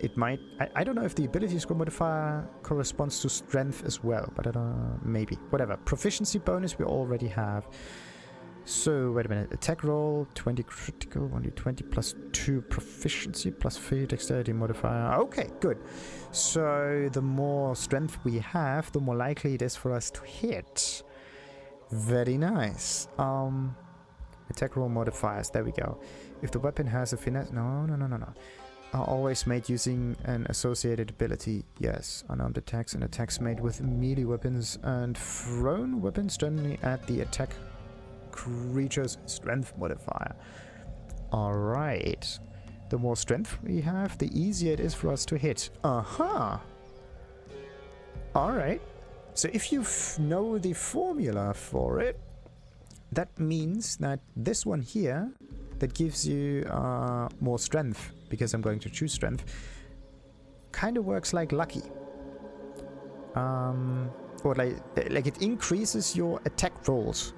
It might... I don't know if the ability score modifier corresponds to strength as well, but I don't know, maybe. Whatever. Proficiency bonus we already have. So, wait a minute. Attack roll, 20 critical, 1d20 plus 2 proficiency, plus 3 dexterity modifier. Okay, good. So, the more strength we have, the more likely it is for us to hit. Very nice. Attack roll modifiers, there we go. If the weapon has a finesse... No. Are always made using an associated ability. Yes, unarmed attacks and attacks made with melee weapons and thrown weapons generally add the attack creature's strength modifier. Alright. The more strength we have, the easier it is for us to hit. Alright. So if you know the formula for it, that means that this one here, that gives you more strength, because I'm going to choose strength, kind of works like lucky. Or like it increases your attack rolls.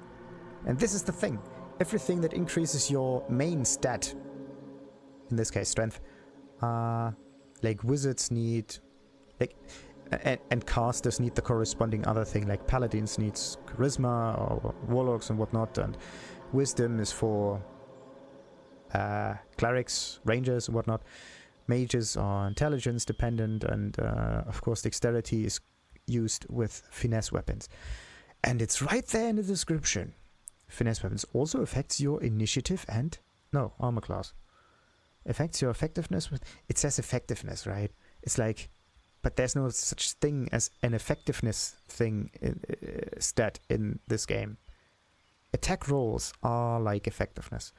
And this is the thing. Everything that increases your main stat, in this case strength, like wizards need, like, and casters need the corresponding other thing, like paladins needs charisma or warlocks and whatnot, and wisdom is for clerics, rangers and whatnot. Mages are intelligence dependent, and of course dexterity is used with finesse weapons. And it's right there in the description. Finesse weapons also affects your initiative and... No, armor class. Affects your effectiveness with... It says effectiveness, right? It's like... But there's no such thing as an effectiveness thing stat in this game. Attack rolls are like effectiveness.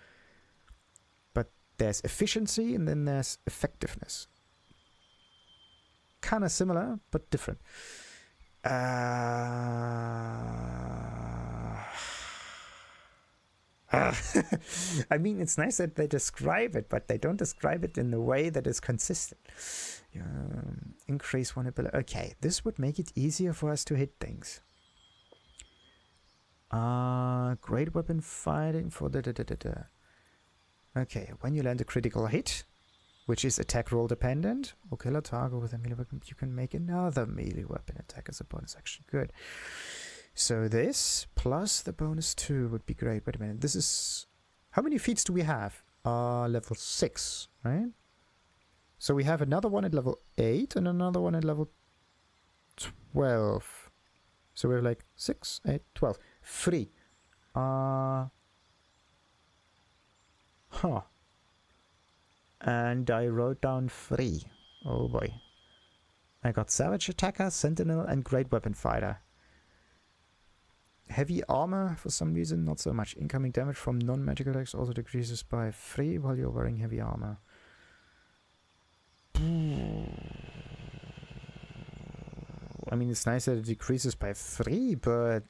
But there's efficiency and then there's effectiveness. Kind of similar, but different. I mean, it's nice that they describe it, but they don't describe it in a way that is consistent. Increase one ability. Okay, this would make it easier for us to hit things. Great weapon fighting for the... Okay, when you land a critical hit, which is attack roll dependent, or kill a target with a melee weapon, you can make another melee weapon attack as a bonus action. Good. So this plus the bonus 2 would be great. Wait a minute. This is... How many feats do we have? Level 6, right? So we have another one at level 8 and another one at level 12. So we have like 6, 8, 12. 3. And I wrote down 3. Oh boy. I got Savage Attacker, Sentinel, and Great Weapon Fighter. Heavy Armor, for some reason, not so much. Incoming damage from non-magical attacks also decreases by 3 while you're wearing Heavy Armor. I mean, it's nice that it decreases by 3, but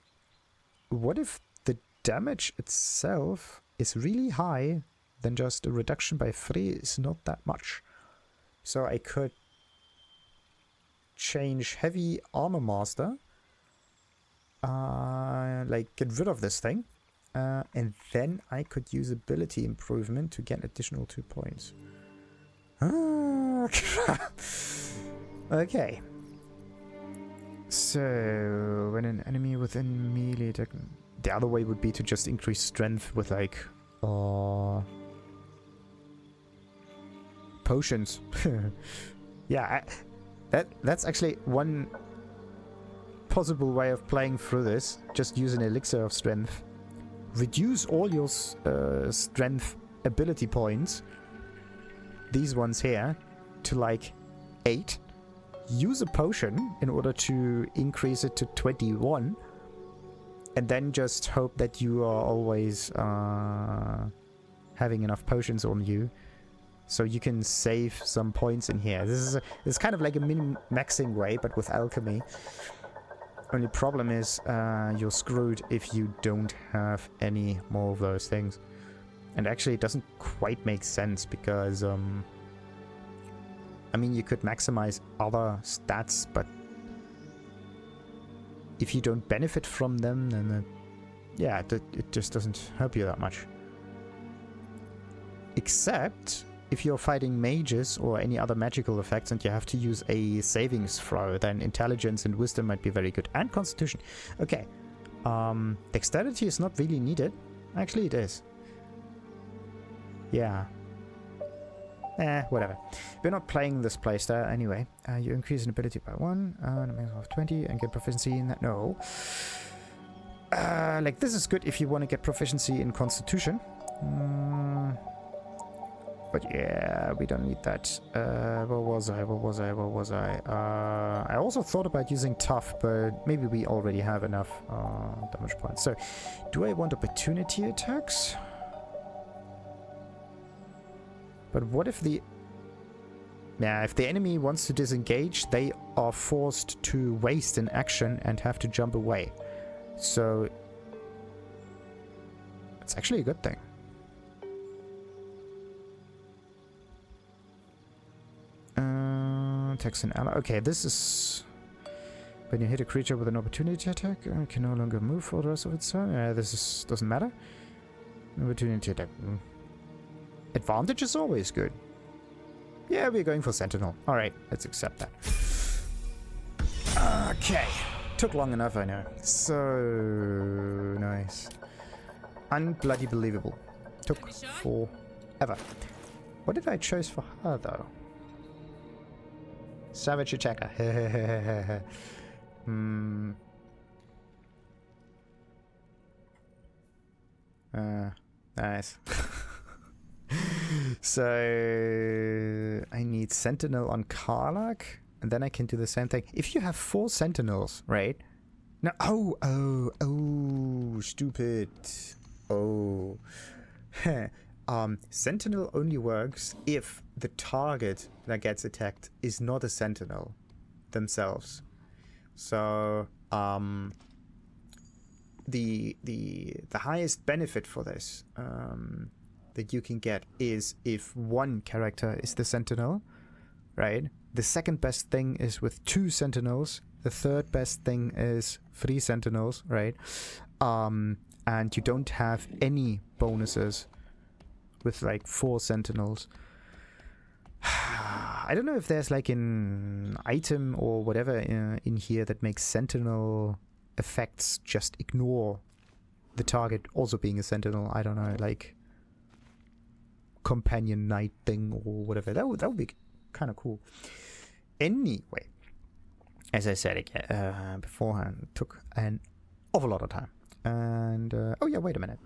what if the damage itself is really high, then just a reduction by 3 is not that much. So I could change Heavy Armor Master, like get rid of this thing, and then I could use Ability Improvement to get additional 2 points. Okay. So, when an enemy within melee attack... The other way would be to just increase strength with, like, potions. Yeah, that's actually one possible way of playing through this. Just use an elixir of strength. Reduce all your strength ability points, these ones here, to, like, 8. Use a potion in order to increase it to 21, and then just hope that you are always having enough potions on you, so you can save some points in here. This is kind of like a min-maxing way, but with alchemy. Only problem is you're screwed if you don't have any more of those things. And actually it doesn't quite make sense, because I mean, you could maximize other stats, but if you don't benefit from them, then it just doesn't help you that much. Except if you're fighting mages or any other magical effects and you have to use a savings throw, then intelligence and wisdom might be very good. And constitution. Okay. Dexterity is not really needed. Actually, it is. Yeah. Whatever. We're not playing this playstyle anyway. You increase an ability by 1, a maximum of 20, and get proficiency in that. No. Like, this is good if you want to get proficiency in Constitution. But yeah, we don't need that. Where was I? I also thought about using Tough, but maybe we already have enough damage points. So, do I want opportunity attacks? But what if the... Yeah, if the enemy wants to disengage, they are forced to waste an action and have to jump away. So... it's actually a good thing. Attacks and ally. Okay, this is... When you hit a creature with an opportunity attack, it can no longer move for the rest of its turn. Doesn't matter. Opportunity attack. Advantage is always good. Yeah, we're going for Sentinel. Alright, let's accept that. Okay. Took long enough, I know. So nice. Unbloody believable. Took forever. What did I choose for her, though? Savage Attacker. Nice. So I need Sentinel on Karlach, and then I can do the same thing. If you have 4 Sentinels, right? No. Oh, stupid. Oh. Sentinel only works if the target that gets attacked is not a Sentinel themselves. So the highest benefit for this that you can get is if one character is the Sentinel, right? The second best thing is with 2 Sentinels. The third best thing is 3 Sentinels, right? And you don't have any bonuses with like 4 Sentinels. I don't know if there's like an item or whatever in here that makes Sentinel effects just ignore the target also being a Sentinel. I don't know, like companion knight thing or whatever. That would be kind of cool. Anyway, as I said again beforehand, it took an awful lot of time. And oh yeah, wait a minute.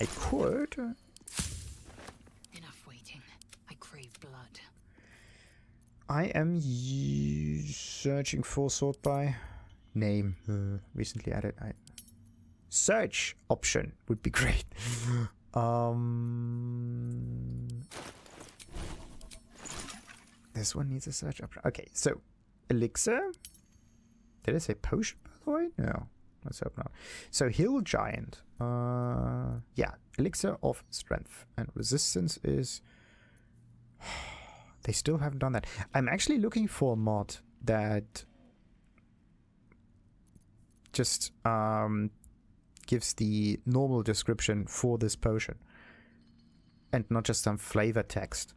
I could. Enough waiting. I crave blood. I am Searching for sort by name. Recently added. Search option would be great. This one needs a search option. Okay, so elixir. Did I say potion, by the way? No. Let's hope not. So hill giant. Yeah, elixir of strength and resistance is. They still haven't done that. I'm actually looking for a mod that just gives the normal description for this potion and not just some flavor text,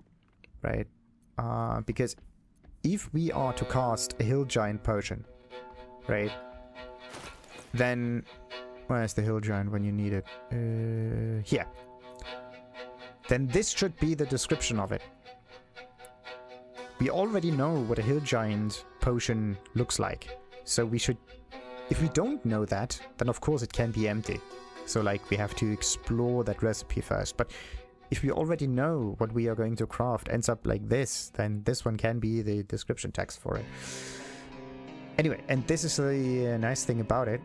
right? Because if we are to cast a hill giant potion, right, then where's the hill giant when you need it? Here. Then this should be the description of it. We already know what a hill giant potion looks like, so we should. If we don't know that, then of course it can be empty. So like we have to explore that recipe first. But if we already know what we are going to craft ends up like this, then this one can be the description text for it. Anyway, and this is the nice thing about it.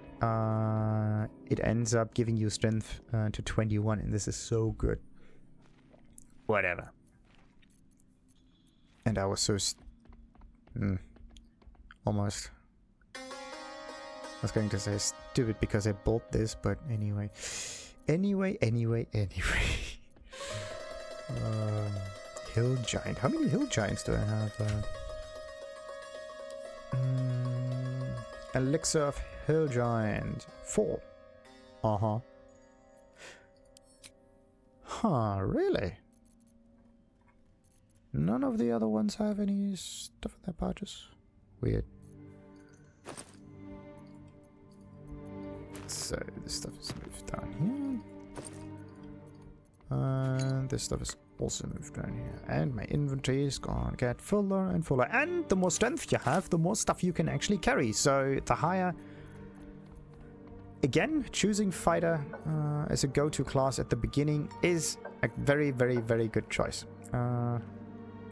It ends up giving you strength to 21, and this is so good. Whatever. And I was so almost. I was going to say stupid because I bought this, but anyway. Anyway. Hill giant. How many hill giants do I have? Elixir of hill giant. 4. Uh-huh. Huh, really? None of the other ones have any stuff in their pouches. Weird. So this stuff is moved down here. And this stuff is also moved down here. And my inventory is gonna get fuller and fuller. And the more strength you have, the more stuff you can actually carry. So the higher... Again, choosing fighter as a go-to class at the beginning is a very, very, very good choice.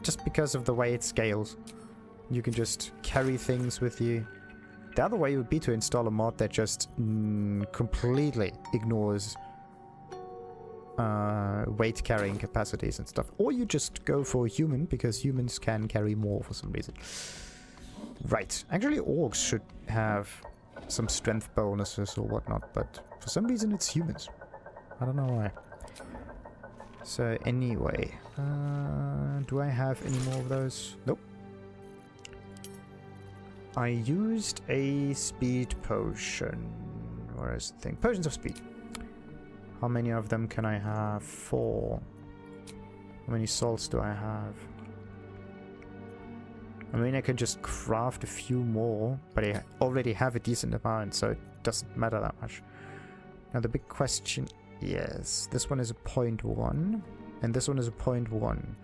Just because of the way it scales. You can just carry things with you. The other way would be to install a mod that just completely ignores weight carrying capacities and stuff. Or you just go for human, because humans can carry more for some reason. Right. Actually, orcs should have some strength bonuses or whatnot, but for some reason it's humans. I don't know why. So anyway, do I have any more of those? Nope. I used a speed potion. Where is the thing? Potions of speed. How many of them can I have? 4. How many salts do I have? I mean, I can just craft a few more, but I already have a decent amount, so it doesn't matter that much. Now the big question is, this one is a 0.1, and this one is a 0.1,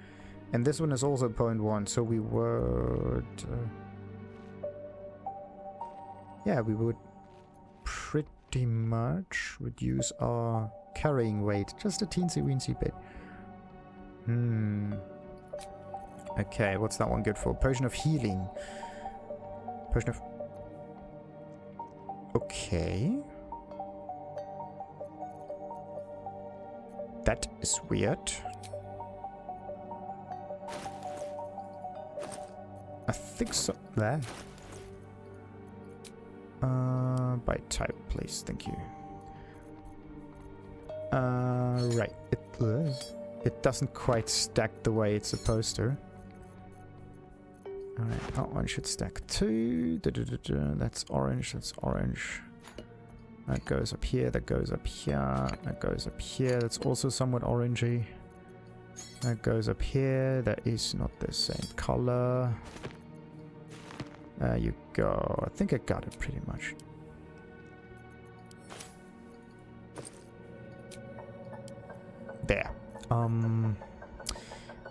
and this one is also 0.1, so we would... yeah, we would pretty much reduce our carrying weight just a teensy-weensy bit. Okay, what's that one good for? Potion of healing. Potion of... okay. That is weird. I think so. There. By type, please. Thank you. Right. It doesn't quite stack the way it's supposed to. Alright, that one should stack too. That's orange, that's orange. That goes up here, that goes up here, that goes up here. That's also somewhat orangey. That goes up here. That is not the same color. There you go. I think I got it pretty much. There.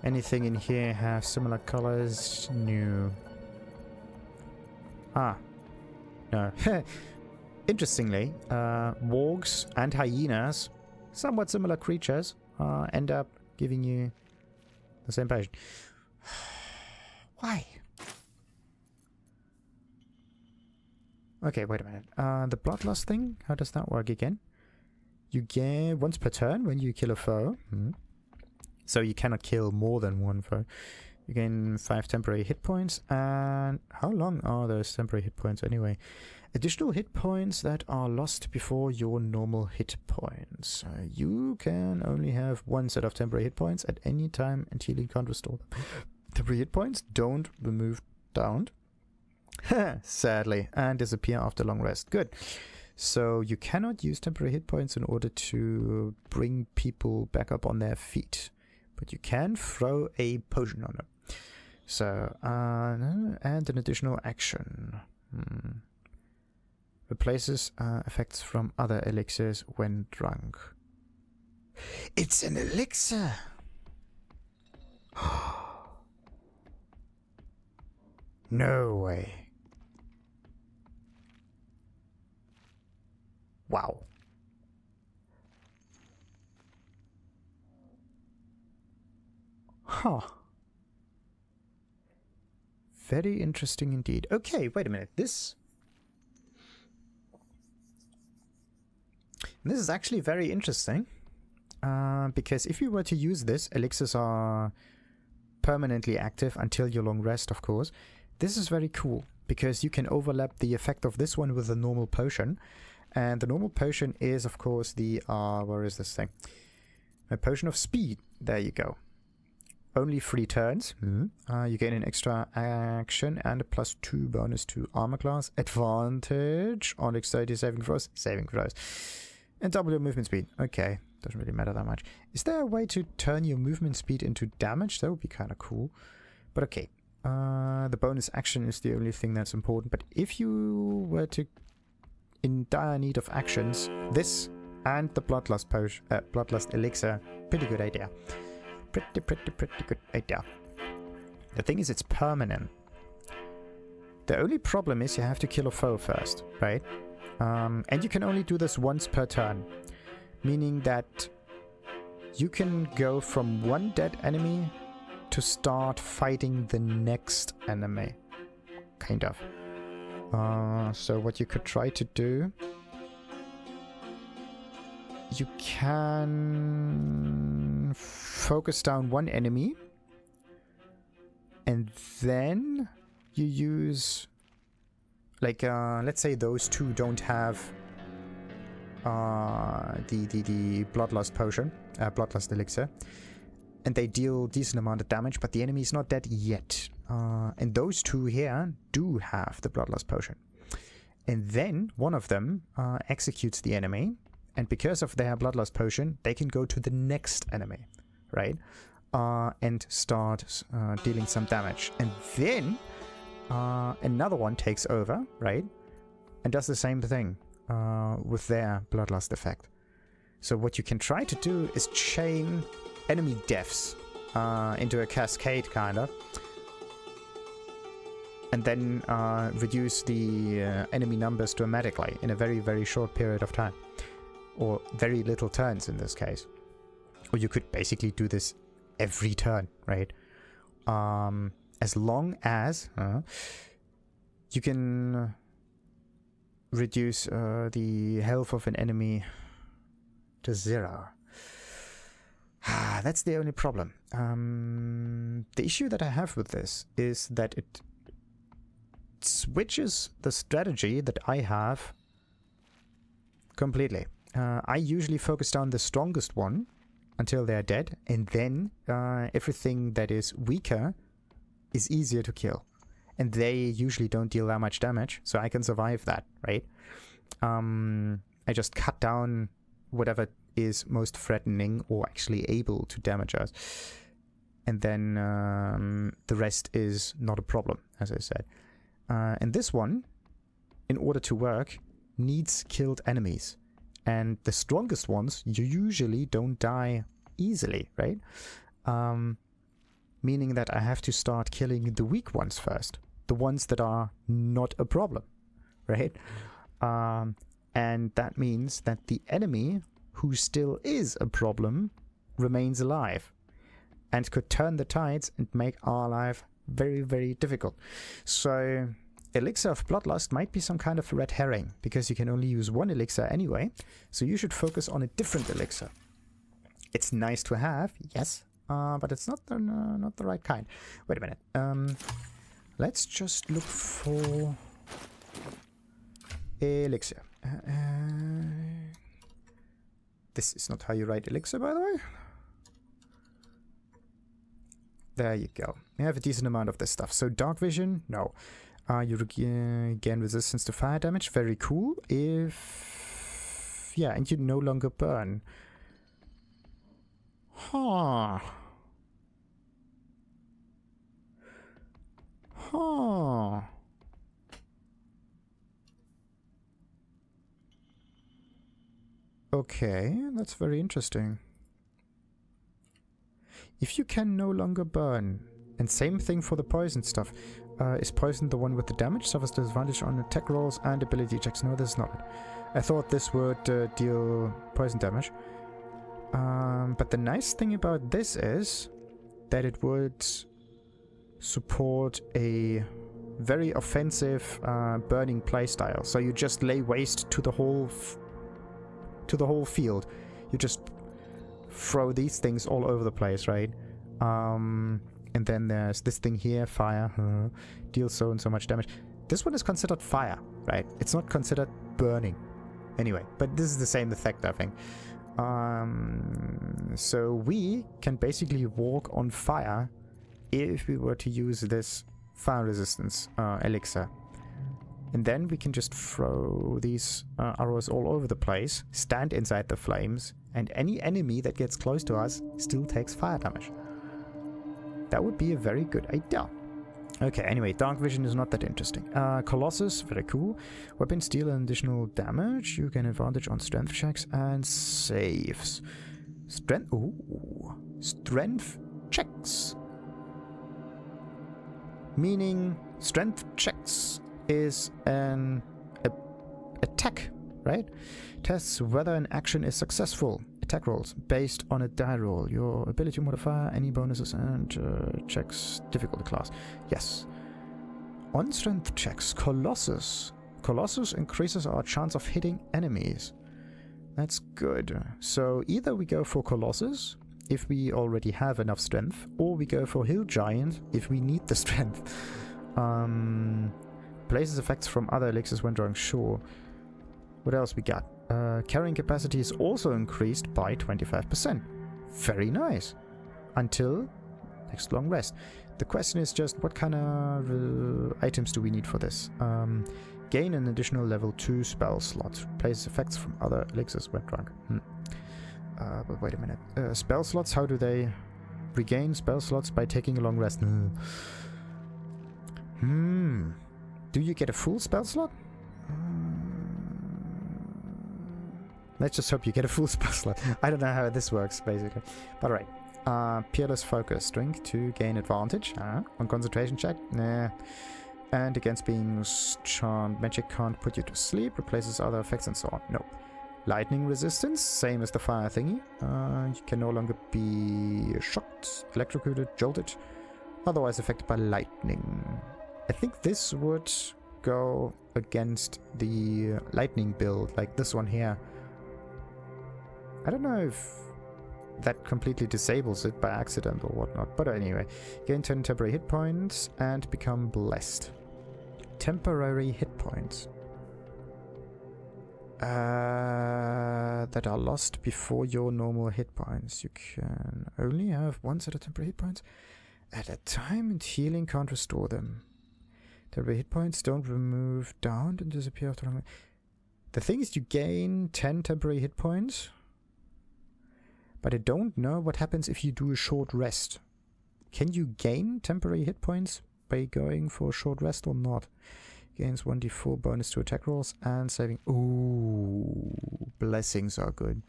Anything in here have similar colors? No. Ah. No. Interestingly, wargs and hyenas, somewhat similar creatures, end up giving you the same potion. Why? Okay, wait a minute. The bloodlust thing, how does that work again? You get once per turn when you kill a foe. So you cannot kill more than one foe. You gain 5 temporary hit points. And how long are those temporary hit points anyway? Additional hit points that are lost before your normal hit points. You can only have one set of temporary hit points at any time and healing can't restore them. Temporary hit points don't remove down. Sadly, and disappear after long rest. Good. So you cannot use temporary hit points in order to bring people back up on their feet. But you can throw a potion on them. So, and an additional action. Replaces effects from other elixirs when drunk. It's an elixir! No way. Wow. Huh. Very interesting indeed. Okay, wait a minute. This is actually very interesting. Because if you were to use this, elixirs are permanently active until your long rest, of course. This is very cool because you can overlap the effect of this one with the normal potion. And the normal potion is, of course, the, where is this thing? A potion of speed. There you go. Only 3 turns. You gain an extra action and a +2 bonus to armor class. Advantage on dexterity saving throws. And double your movement speed. Okay, doesn't really matter that much. Is there a way to turn your movement speed into damage? That would be kind of cool. But okay. The bonus action is the only thing that's important. But if you were to in dire need of actions, this and the bloodlust potion, bloodlust elixir, pretty good idea. Pretty good idea. The thing is, it's permanent. The only problem is you have to kill a foe first, right? And you can only do this once per turn, meaning that you can go from one dead enemy to start fighting the next enemy, kind of. So what you could try to do, you can focus down one enemy and then you use, like, let's say those two don't have the bloodlust potion, bloodlust elixir, and they deal decent amount of damage, but the enemy is not dead yet. And those two here do have the bloodlust potion. And then one of them executes the enemy, and because of their bloodlust potion, they can go to the next enemy, right? And start dealing some damage. And then another one takes over, right? And does the same thing with their bloodlust effect. So what you can try to do is chain enemy deaths into a cascade, kind of. And then reduce the enemy numbers dramatically in a very, very short period of time. Or very little turns in this case. Or you could basically do this every turn, right? As long as you can reduce the health of an enemy to 0. That's the only problem. The issue that I have with this is that it switches the strategy that I have completely. I usually focus down the strongest one until they're dead, and then everything that is weaker is easier to kill. And they usually don't deal that much damage, so I can survive that, right? I just cut down whatever is most threatening or actually able to damage us. And then the rest is not a problem, as I said. And this one, in order to work, needs killed enemies. And the strongest ones usually don't die easily, right? Meaning that I have to start killing the weak ones first. The ones that are not a problem, right? And that means that the enemy, who still is a problem, remains alive. And could turn the tides and make our life very, very difficult. So Elixir of Bloodlust might be some kind of red herring, because you can only use one elixir anyway, so you should focus on a different elixir. It's nice to have, yes, but it's not the right kind. Wait a minute. Let's just look for elixir. This is not how you write elixir, by the way. There you go. You have a decent amount of this stuff. So dark vision, no. You gain resistance to fire damage. Very cool. Yeah, and you no longer burn. Huh. Huh. Okay, that's very interesting. If you can no longer burn, and same thing for the poison stuff. Is poison the one with the damage? Suffers disadvantage on attack rolls and ability checks. No, this is not it. I thought this would deal poison damage. But the nice thing about this is that it would support a very offensive burning playstyle. So you just lay waste to the whole field. You just throw these things all over the place, right? And then there's this thing here, fire, deals so and so much damage. This one is considered fire, right? It's not considered burning. Anyway, but this is the same effect, I think. So we can basically walk on fire if we were to use this fire resistance elixir. And then we can just throw these arrows all over the place, stand inside the flames, and any enemy that gets close to us still takes fire damage. That would be a very good idea. Okay, anyway, dark vision is not that interesting. Colossus, very cool. Weapons deal an additional damage. You gain advantage on strength checks and saves. Strength checks. Meaning strength checks is an attack, right? Tests whether an action is successful. Attack rolls based on a die roll. Your ability modifier, any bonuses, and checks difficulty class. Yes. On strength checks, Colossus. Colossus increases our chance of hitting enemies. That's good. So either we go for Colossus if we already have enough strength, or we go for Hill Giant if we need the strength. Places effects from other elixirs when drawing, sure. What else we got? Carrying capacity is also increased by 25%. Very nice. Until next long rest. The question is just what kind of items do we need for this? Gain an additional level 2 spell slot. Places effects from other elixirs when drunk. But wait a minute. Spell slots, how do they regain spell slots? By taking a long rest? Do you get a full spell slot? Let's just hope you get a full spell slot. I don't know how this works, basically. But alright. Peerless Focus. Drink to gain advantage. On concentration check? Nah. And against being charmed, magic can't put you to sleep. Replaces other effects and so on. No. Lightning resistance. Same as the fire thingy. You can no longer be shocked, electrocuted, jolted. Otherwise affected by lightning. I think this would go against the lightning build, like this one here. I don't know if that completely disables it by accident or whatnot, but anyway. Gain 10 temporary hit points and become blessed. Temporary hit points. That are lost before your normal hit points. You can only have one set of temporary hit points at a time, and healing can't restore them. Temporary hit points don't remove down and disappear after a moment. The thing is, you gain 10 temporary hit points, but I don't know what happens if you do a short rest. Can you gain temporary hit points by going for a short rest or not? Gains 1d4 bonus to attack rolls and saving. Ooh, blessings are good.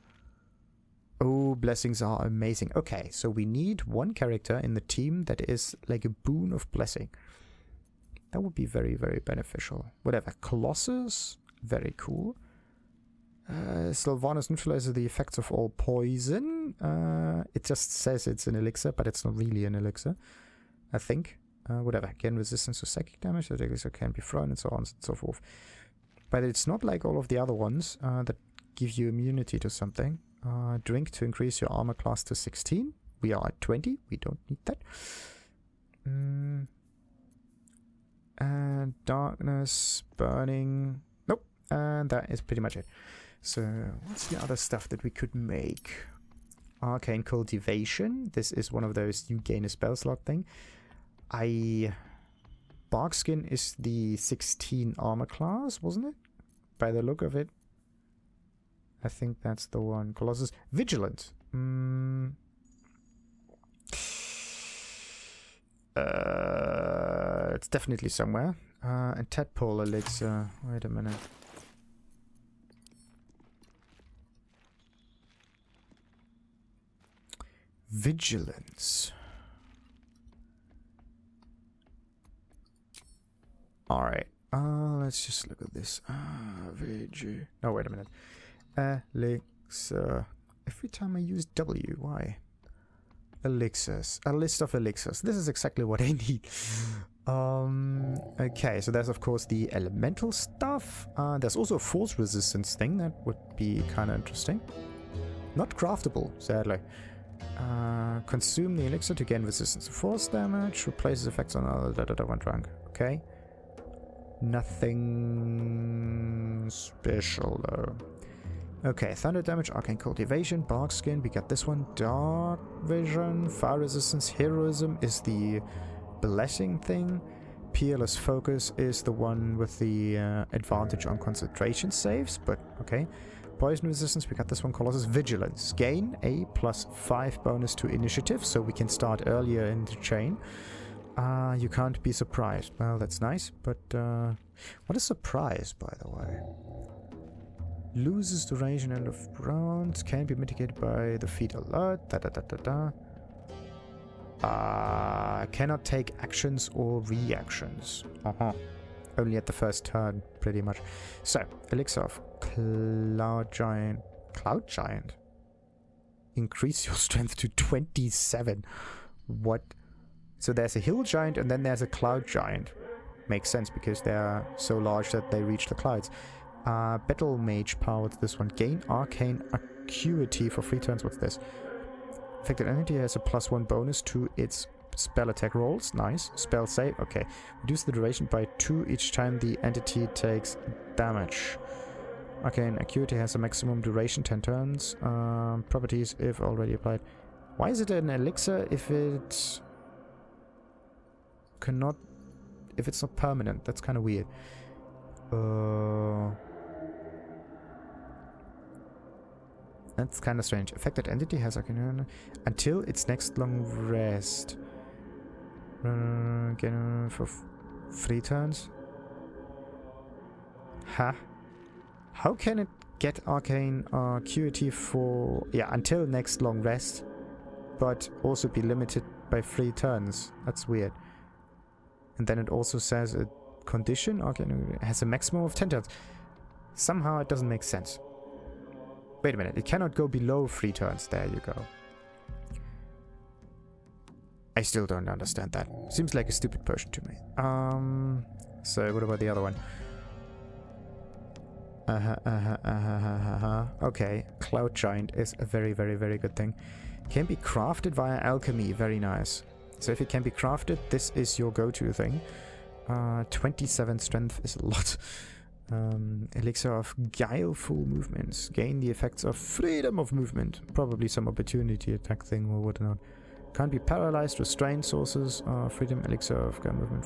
Oh, blessings are amazing. Okay, so we need one character in the team that is like a boon of blessing. That would be very, very beneficial. Whatever. Colossus, very cool. Sylvanus neutralizes the effects of all poison. It just says it's an elixir, but it's not really an elixir, I think. whatever. Gain resistance to psychic damage. That elixir can be thrown and so on and so forth. But it's not like all of the other ones that give you immunity to something. Drink to increase your armor class to 16. We are at 20. We don't need that. And darkness, burning. Nope. And that is pretty much it. So what's the other stuff that we could make? Arcane cultivation. This is one of those you gain a spell slot thing. Barkskin is the 16 armor class, wasn't it? By the look of it. I think that's the one. Colossus. Vigilant. It's definitely somewhere. And Tadpole Elixir. Wait a minute. Vigilance. Alright. Let's just look at this. No, wait a minute. Elixir. Every time I use W, why? Elixirs. A list of elixirs. This is exactly what I need. Okay, so there's of course the elemental stuff. There's also a force resistance thing that would be kind of interesting. Not craftable, sadly. Consume the elixir to gain resistance to force damage. Replaces effects on other when drunk. Okay. Nothing special though. Okay, thunder damage, arcane cultivation, barkskin, we got this one, dark vision, fire resistance, heroism is the blessing thing, peerless focus is the one with the advantage on concentration saves, but okay. Poison resistance, we got this one, Colossus, vigilance, gain a +5 bonus to initiative, so we can start earlier in the chain. You can't be surprised. Well, that's nice, but what is surprise, by the way? Loses duration end of rounds, can be mitigated by the feat alert, cannot take actions or reactions. Only at the first turn, pretty much. So, Elixir of Cloud Giant. Cloud Giant? Increase your strength to 27. What? So there's a hill giant and then there's a cloud giant. Makes sense because they're so large that they reach the clouds. Battle Mage power, what's this one? Gain Arcane Acuity for 3 turns, what's this? Affected entity has a +1 bonus to its spell attack rolls, nice. Spell save, okay. Reduce the duration by 2 each time the entity takes damage. Arcane Acuity has a maximum duration, 10 turns. Properties, if already applied. Why is it an elixir if it cannot... if it's not permanent? That's kind of weird. That's kind of strange. Affected entity has until its next long rest. Again for 3 turns. Huh? How can it get arcane acuity for until next long rest, but also be limited by 3 turns? That's weird. And then it also says a condition arcane has a maximum of 10 turns. Somehow it doesn't make sense. Wait a minute, it cannot go below 3 turns. There you go. I still don't understand that. Seems like a stupid potion to me. So what about the other one? Okay, Cloud Giant is a very, very, very good thing. Can be crafted via alchemy, very nice. So if it can be crafted, this is your go-to thing. 27 strength is a lot. Elixir of Guileful Movements. Gain the effects of freedom of movement. Probably some opportunity attack thing or whatnot. Can't be paralyzed, restrained sources. Freedom Elixir of Guile Movement.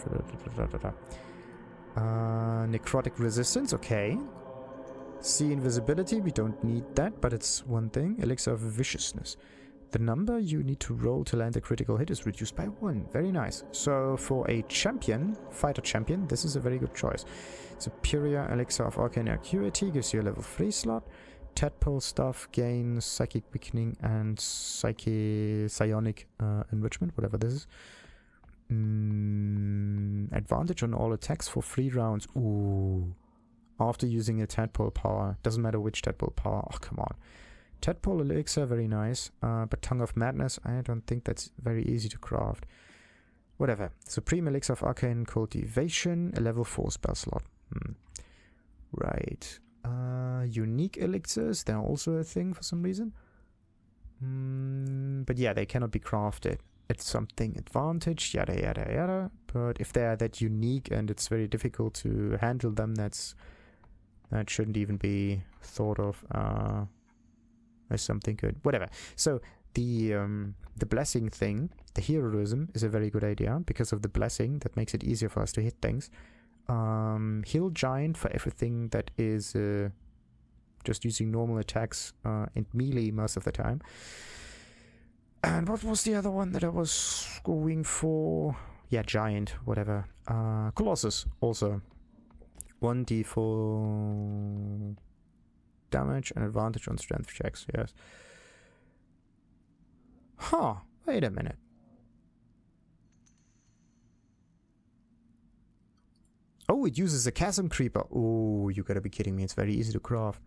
Necrotic Resistance, okay. See Invisibility, we don't need that, but it's one thing. Elixir of Viciousness. The number you need to roll to land a critical hit is reduced by 1. Very nice. So for a champion, fighter champion, this is a very good choice. Superior Elixir of Arcane Acuity gives you a level 3 slot. Tadpole stuff gains Psychic Weakening and Psionic Enrichment, whatever this is. Advantage on all attacks for 3 rounds. Ooh. After using a Tadpole power. Doesn't matter which Tadpole power. Oh, come on. Tadpole Elixir, very nice. But Tongue of Madness, I don't think that's very easy to craft. Whatever. Supreme Elixir of Arcane Cultivation, a level 4 spell slot. Right. Unique Elixirs, they're also a thing for some reason. But yeah, they cannot be crafted. It's something advantage, yada yada yada. But if they are that unique and it's very difficult to handle them, that shouldn't even be thought of as something good. Whatever. So the blessing thing, the heroism, is a very good idea because of the blessing that makes it easier for us to hit things. Heal giant for everything that is just using normal attacks and melee most of the time. And what was the other one that I was going for? Yeah, giant, whatever. Colossus also. 1d4 damage and advantage on strength checks, yes. Huh, wait a minute. Oh, it uses a chasm creeper. Oh, you gotta be kidding me. It's very easy to craft.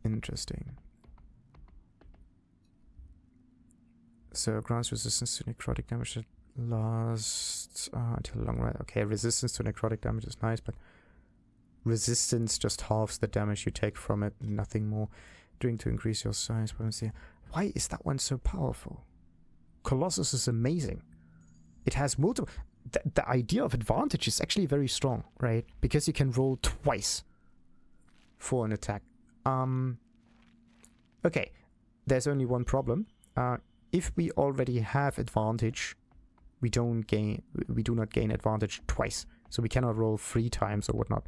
Interesting. So, grants resistance to necrotic damage that lasts until a long rest. Okay, resistance to necrotic damage is nice, but resistance just halves the damage you take from it, nothing more. Doing to increase your size. Why is that one so powerful? Colossus is amazing. It has multiple... The idea of advantage is actually very strong, right? Because you can roll twice for an attack. Okay, there's only one problem. If we already have advantage, we do not gain advantage twice. So we cannot roll 3 times or whatnot.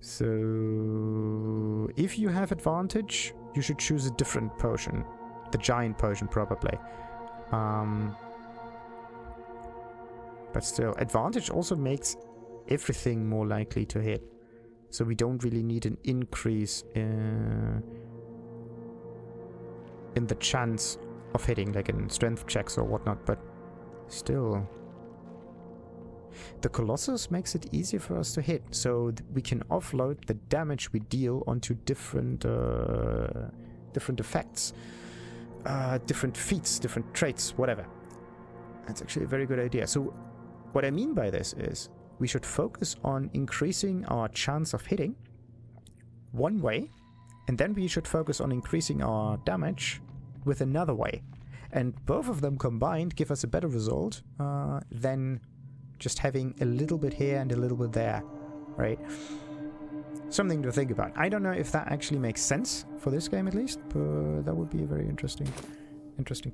So if you have advantage, you should choose a different potion. The giant potion, probably. But still, advantage also makes everything more likely to hit. So we don't really need an increase in the chance of hitting, like in strength checks or whatnot, but still. The Colossus makes it easier for us to hit, so we can offload the damage we deal onto different effects, different feats, different traits, whatever. That's actually a very good idea. So what I mean by this is we should focus on increasing our chance of hitting one way, and then we should focus on increasing our damage with another way. And both of them combined give us a better result than just having a little bit here and a little bit there, right? Something to think about. I don't know if that actually makes sense for this game at least, but that would be a very interesting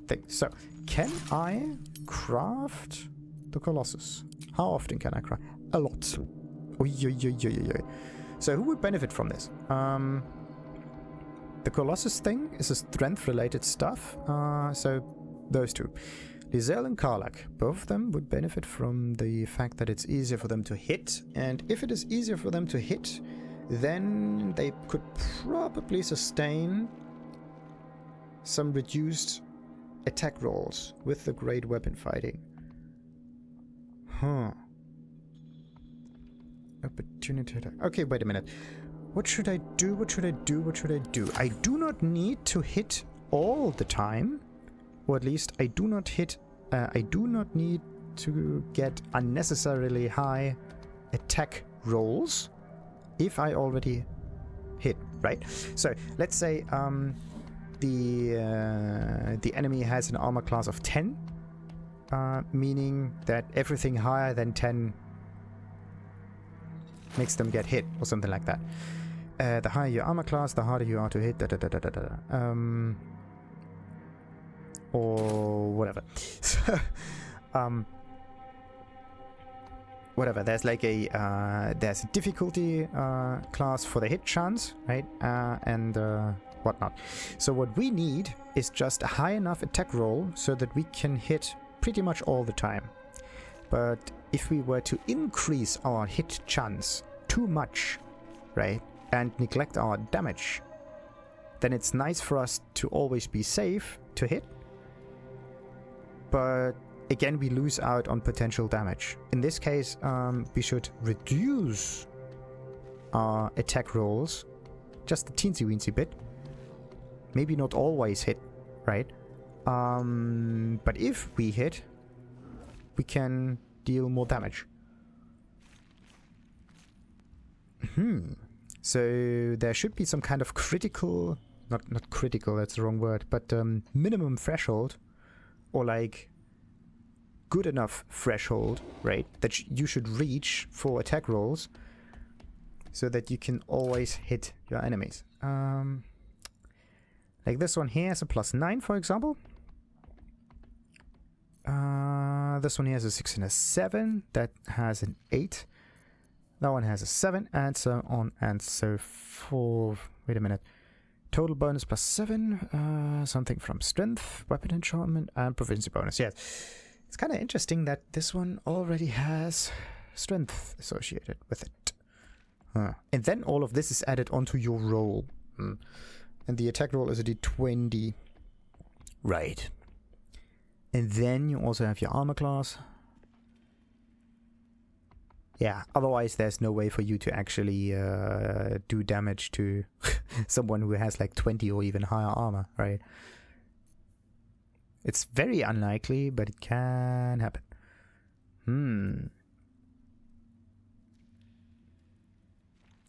thing. So, can I craft the Colossus? How often can I craft? A lot. Oy, oy, oy, oy, oy. So who would benefit from this? The Colossus thing is a strength-related stuff, so those two. Lae'zel and Karlach, both of them would benefit from the fact that it's easier for them to hit, and if it is easier for them to hit, then they could probably sustain some reduced attack rolls with the great weapon fighting. Huh. Opportunity attack. Okay, wait a minute. What should I do? What should I do? What should I do? I do not need to hit all the time. Or at least I do not need to get unnecessarily high attack rolls if I already hit, right? So let's say the enemy has an armor class of 10, meaning that everything higher than 10 makes them get hit or something like that. The higher your armor class, the harder you are to hit. Or whatever. So, whatever. There's like there's a difficulty class for the hit chance, right? And whatnot. So what we need is just a high enough attack roll so that we can hit pretty much all the time. But if we were to increase our hit chance too much, right, and neglect our damage, then it's nice for us to always be safe to hit. But again, we lose out on potential damage. In this case, we should reduce our attack rolls just a teensy weensy bit. Maybe not always hit, right? But if we hit, we can deal more damage. So there should be some kind of critical, not critical, that's the wrong word, but minimum threshold, or like good enough threshold, right, that you should reach for attack rolls, so that you can always hit your enemies. Like this one here has a +9, for example. This one here has a 6 and a 7. That has an 8. That one has a 7, and so on and so forth. Wait a minute. Total bonus +7. Something from strength, weapon enchantment, and proficiency bonus. Yes. It's kind of interesting that this one already has strength associated with it. And then all of this is added onto your roll. And the attack roll is a d20. Right. And then you also have your armor class. Yeah, otherwise there's no way for you to actually do damage to someone who has like 20 or even higher armor, right? It's very unlikely, but it can happen.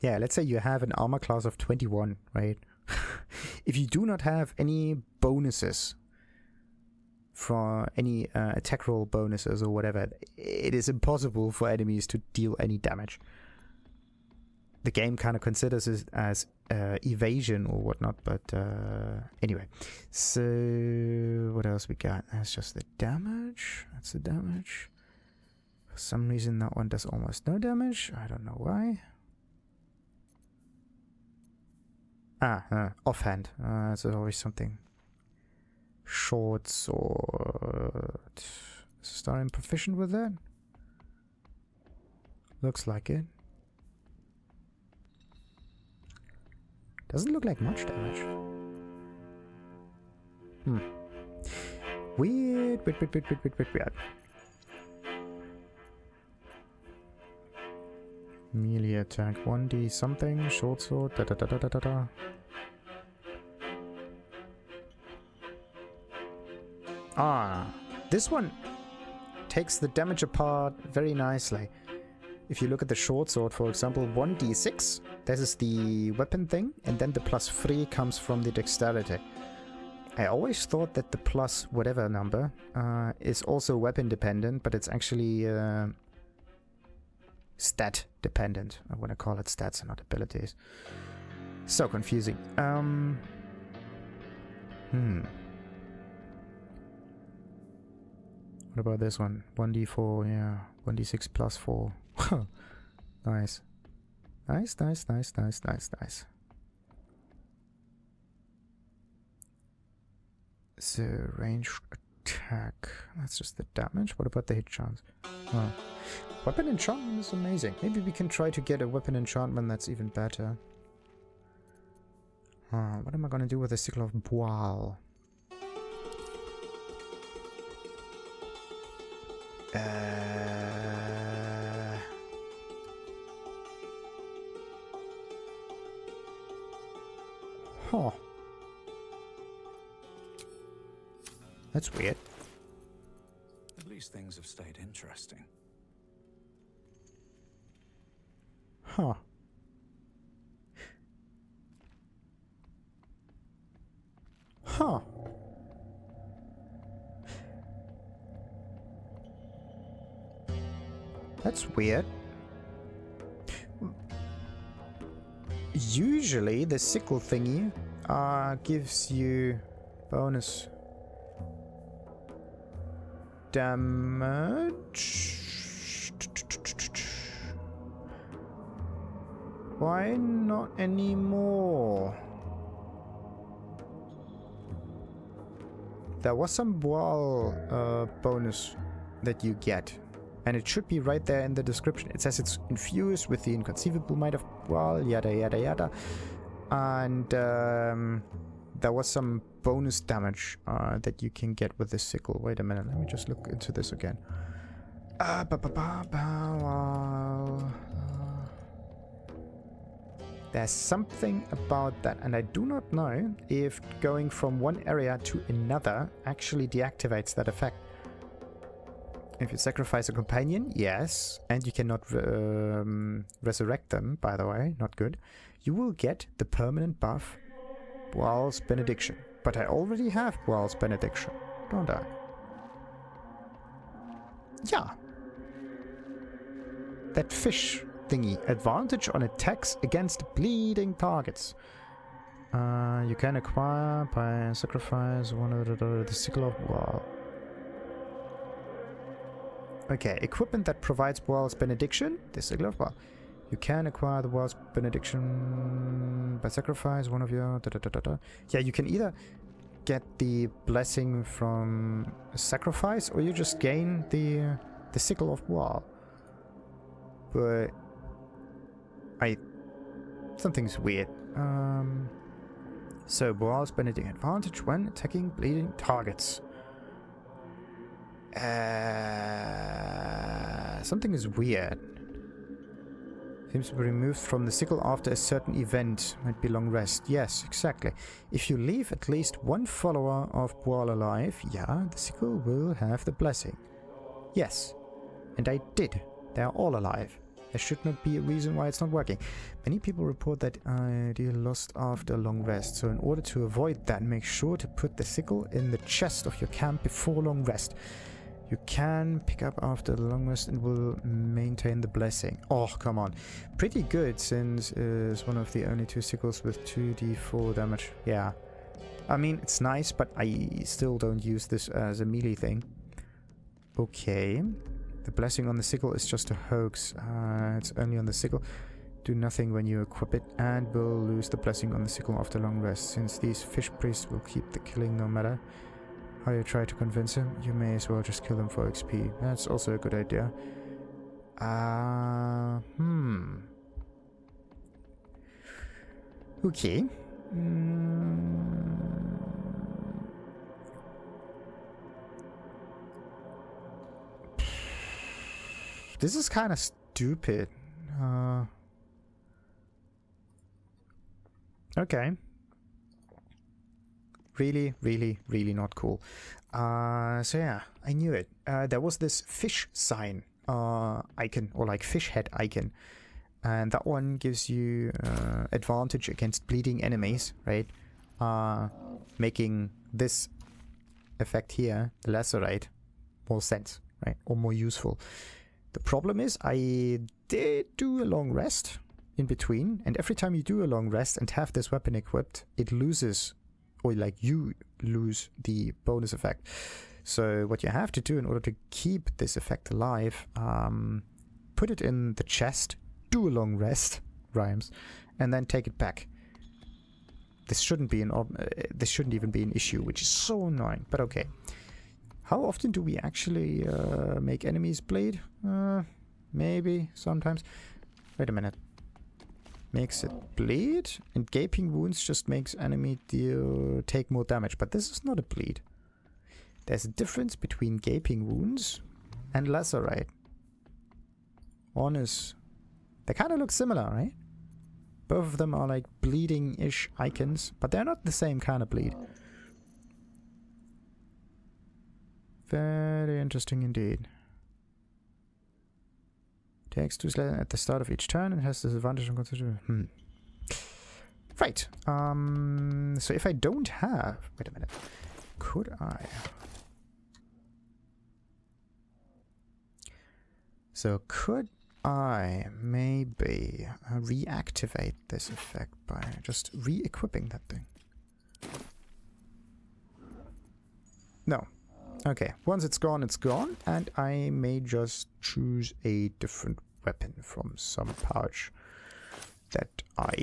Yeah, let's say you have an armor class of 21, right? If you do not have any bonuses for any attack roll bonuses or whatever, it is impossible for enemies to deal any damage. The game kind of considers it as evasion or whatnot, but anyway. So what else we got? That's just the damage. That's the damage. For some reason that one does almost no damage. I don't know why. Offhand. That's always something. Short sword. Starting proficient with that? Looks like it. Doesn't look like much damage. Weird. Weird. Melee attack 1d something. Short sword. This one takes the damage apart very nicely. If you look at the short sword, for example, 1d6, this is the weapon thing, and then the +3 comes from the dexterity. I always thought that the plus whatever number is also weapon dependent, but it's actually stat dependent. I want to call it stats and not abilities. So confusing. What about this one? 1d4, yeah. 1d6 +4. Nice. Nice. So, range attack. That's just the damage. What about the hit chance? Weapon enchantment is amazing. Maybe we can try to get a weapon enchantment that's even better. What am I gonna do with the Sickle of Boooal? That's weird. At least things have stayed interesting. That's weird. Usually the sickle thingy gives you bonus damage. Why not anymore? There was some Boooal bonus that you get. And it should be right there in the description. It says it's infused with the inconceivable might of Boooal, yada yada yada. And there was some bonus damage that you can get with this sickle. Wait a minute, let me just look into this again. There's something about that, and I do not know if going from one area to another actually deactivates that effect. If you sacrifice a companion, yes, and you cannot resurrect them, by the way, not good, you will get the permanent buff Boooal's Benediction. But I already have Boooal's Benediction, don't I? Yeah. That fish thingy. Advantage on attacks against bleeding targets. You can acquire by sacrifice one of the Sickle of Boooal. Okay, equipment that provides Boooal's Benediction. The Sickle of Boooal. You can acquire the Boooal's Benediction by sacrifice one of your... Yeah, you can either get the blessing from a sacrifice, or you just gain the Sickle of Boooal. But something's weird. So Boooal's Benediction advantage when attacking bleeding targets. Something is weird. Seems to be removed from the Sickle after a certain event. Might be long rest. Yes, exactly. If you leave at least one follower of Boooal alive, yeah, the Sickle will have the blessing. Yes. And I did. They are all alive. There should not be a reason why it's not working. Many people report that idea lost after a long rest. So in order to avoid that, make sure to put the Sickle in the chest of your camp before long rest. You can pick up after the long rest and will maintain the blessing. Oh, come on. Pretty good, since it's one of the only 2 Sickles with 2d4 damage. Yeah. I mean, it's nice, but I still don't use this as a melee thing. Okay. The blessing on the Sickle is just a hoax. It's only on the Sickle. Do nothing when you equip it, and will lose the blessing on the Sickle after long rest. Since these fish priests will keep the killing no matter how you try to convince him, you may as well just kill them for XP. That's also a good idea. Okay. This is kind of stupid. Okay. Really, really, really not cool. So yeah, I knew it. There was this fish sign icon, or like fish head icon. And that one gives you advantage against bleeding enemies, right? Making this effect here, the lacerate, more sense, right? Or more useful. The problem is I did do a long rest in between, and every time you do a long rest and have this weapon equipped, it loses, or like you lose the bonus effect. So what you have to do in order to keep this effect alive, put it in the chest, do a long rest, rhymes, and then take it back. This shouldn't be this shouldn't even be an issue, which is so annoying, but okay. How often do we actually make enemies bleed? Maybe sometimes. Wait a minute. Makes it bleed, and gaping wounds just makes enemy take more damage. But this is not a bleed. There's a difference between gaping wounds and lacerate. One is... They kind of look similar, right? Both of them are like bleeding-ish icons, but they're not the same kind of bleed. Very interesting indeed. Takes 2 slash at the start of each turn and has this advantage on consideration. Right. So if I don't have... Wait a minute. Could I... So could I maybe reactivate this effect by just re-equipping that thing? No. Okay, once it's gone, and I may just choose a different weapon from some pouch that I...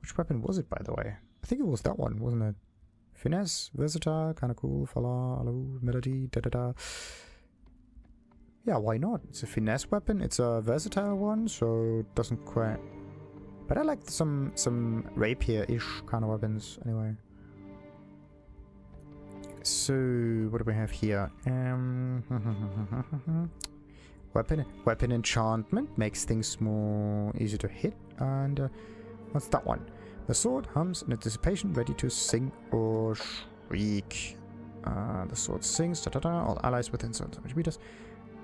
which weapon was it, by the way? I think it was that one, wasn't it? Finesse, versatile, kind of cool, fala, melody, da-da-da. Yeah, why not? It's a finesse weapon, it's a versatile one, so it doesn't quite... But I like some rapier-ish kind of weapons, anyway. So, what do we have here? Weapon enchantment makes things more easy to hit. And what's that one? The sword hums in anticipation, ready to sing or shriek. The sword sings, all allies within certain meters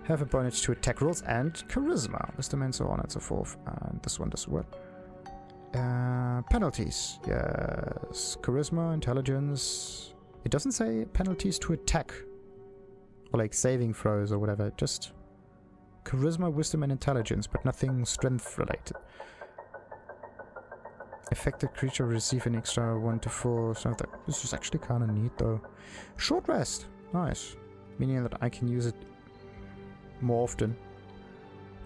have a bonus to attack rolls and charisma, wisdom, and so on and so forth. And this one does what? Penalties. Yes. Charisma, intelligence. It doesn't say penalties to attack. Or like saving throws or whatever. Just charisma, wisdom, and intelligence, but nothing strength related. Affected creature receive an extra 1 to 4. Something. This is actually kind of neat though. Short rest. Nice. Meaning that I can use it more often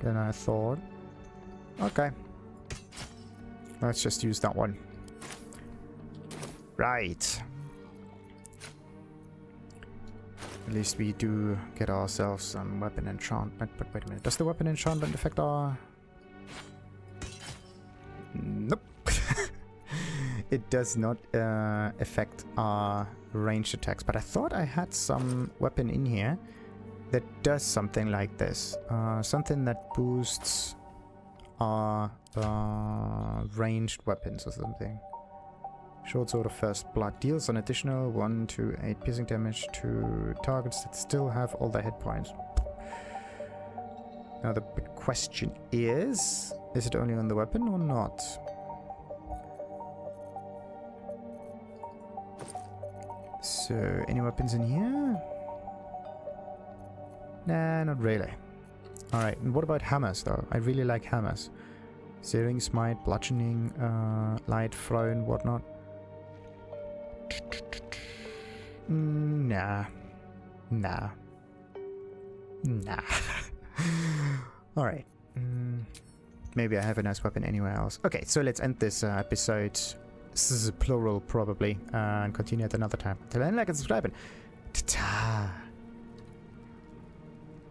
than I thought. Okay. Let's just use that one. Right. At least we do get ourselves some weapon enchantment. But wait a minute. Does the weapon enchantment affect our... Nope. It does not affect our ranged attacks. But I thought I had some weapon in here that does something like this. Something that boosts our ranged weapons or something. Short sword of first blood deals an additional 1 to 8 piercing damage to targets that still have all their hit points. Now the big question is it only on the weapon or not? So, any weapons in here? Nah, not really. Alright, and what about hammers though? I really like hammers. Searing, smite, bludgeoning, light, thrown, whatnot. Nah. Alright. Maybe I have a nice weapon anywhere else. Okay, so let's end this episode. This is a plural probably. And continue at another time. Till then, like and subscribe. And ta-ta!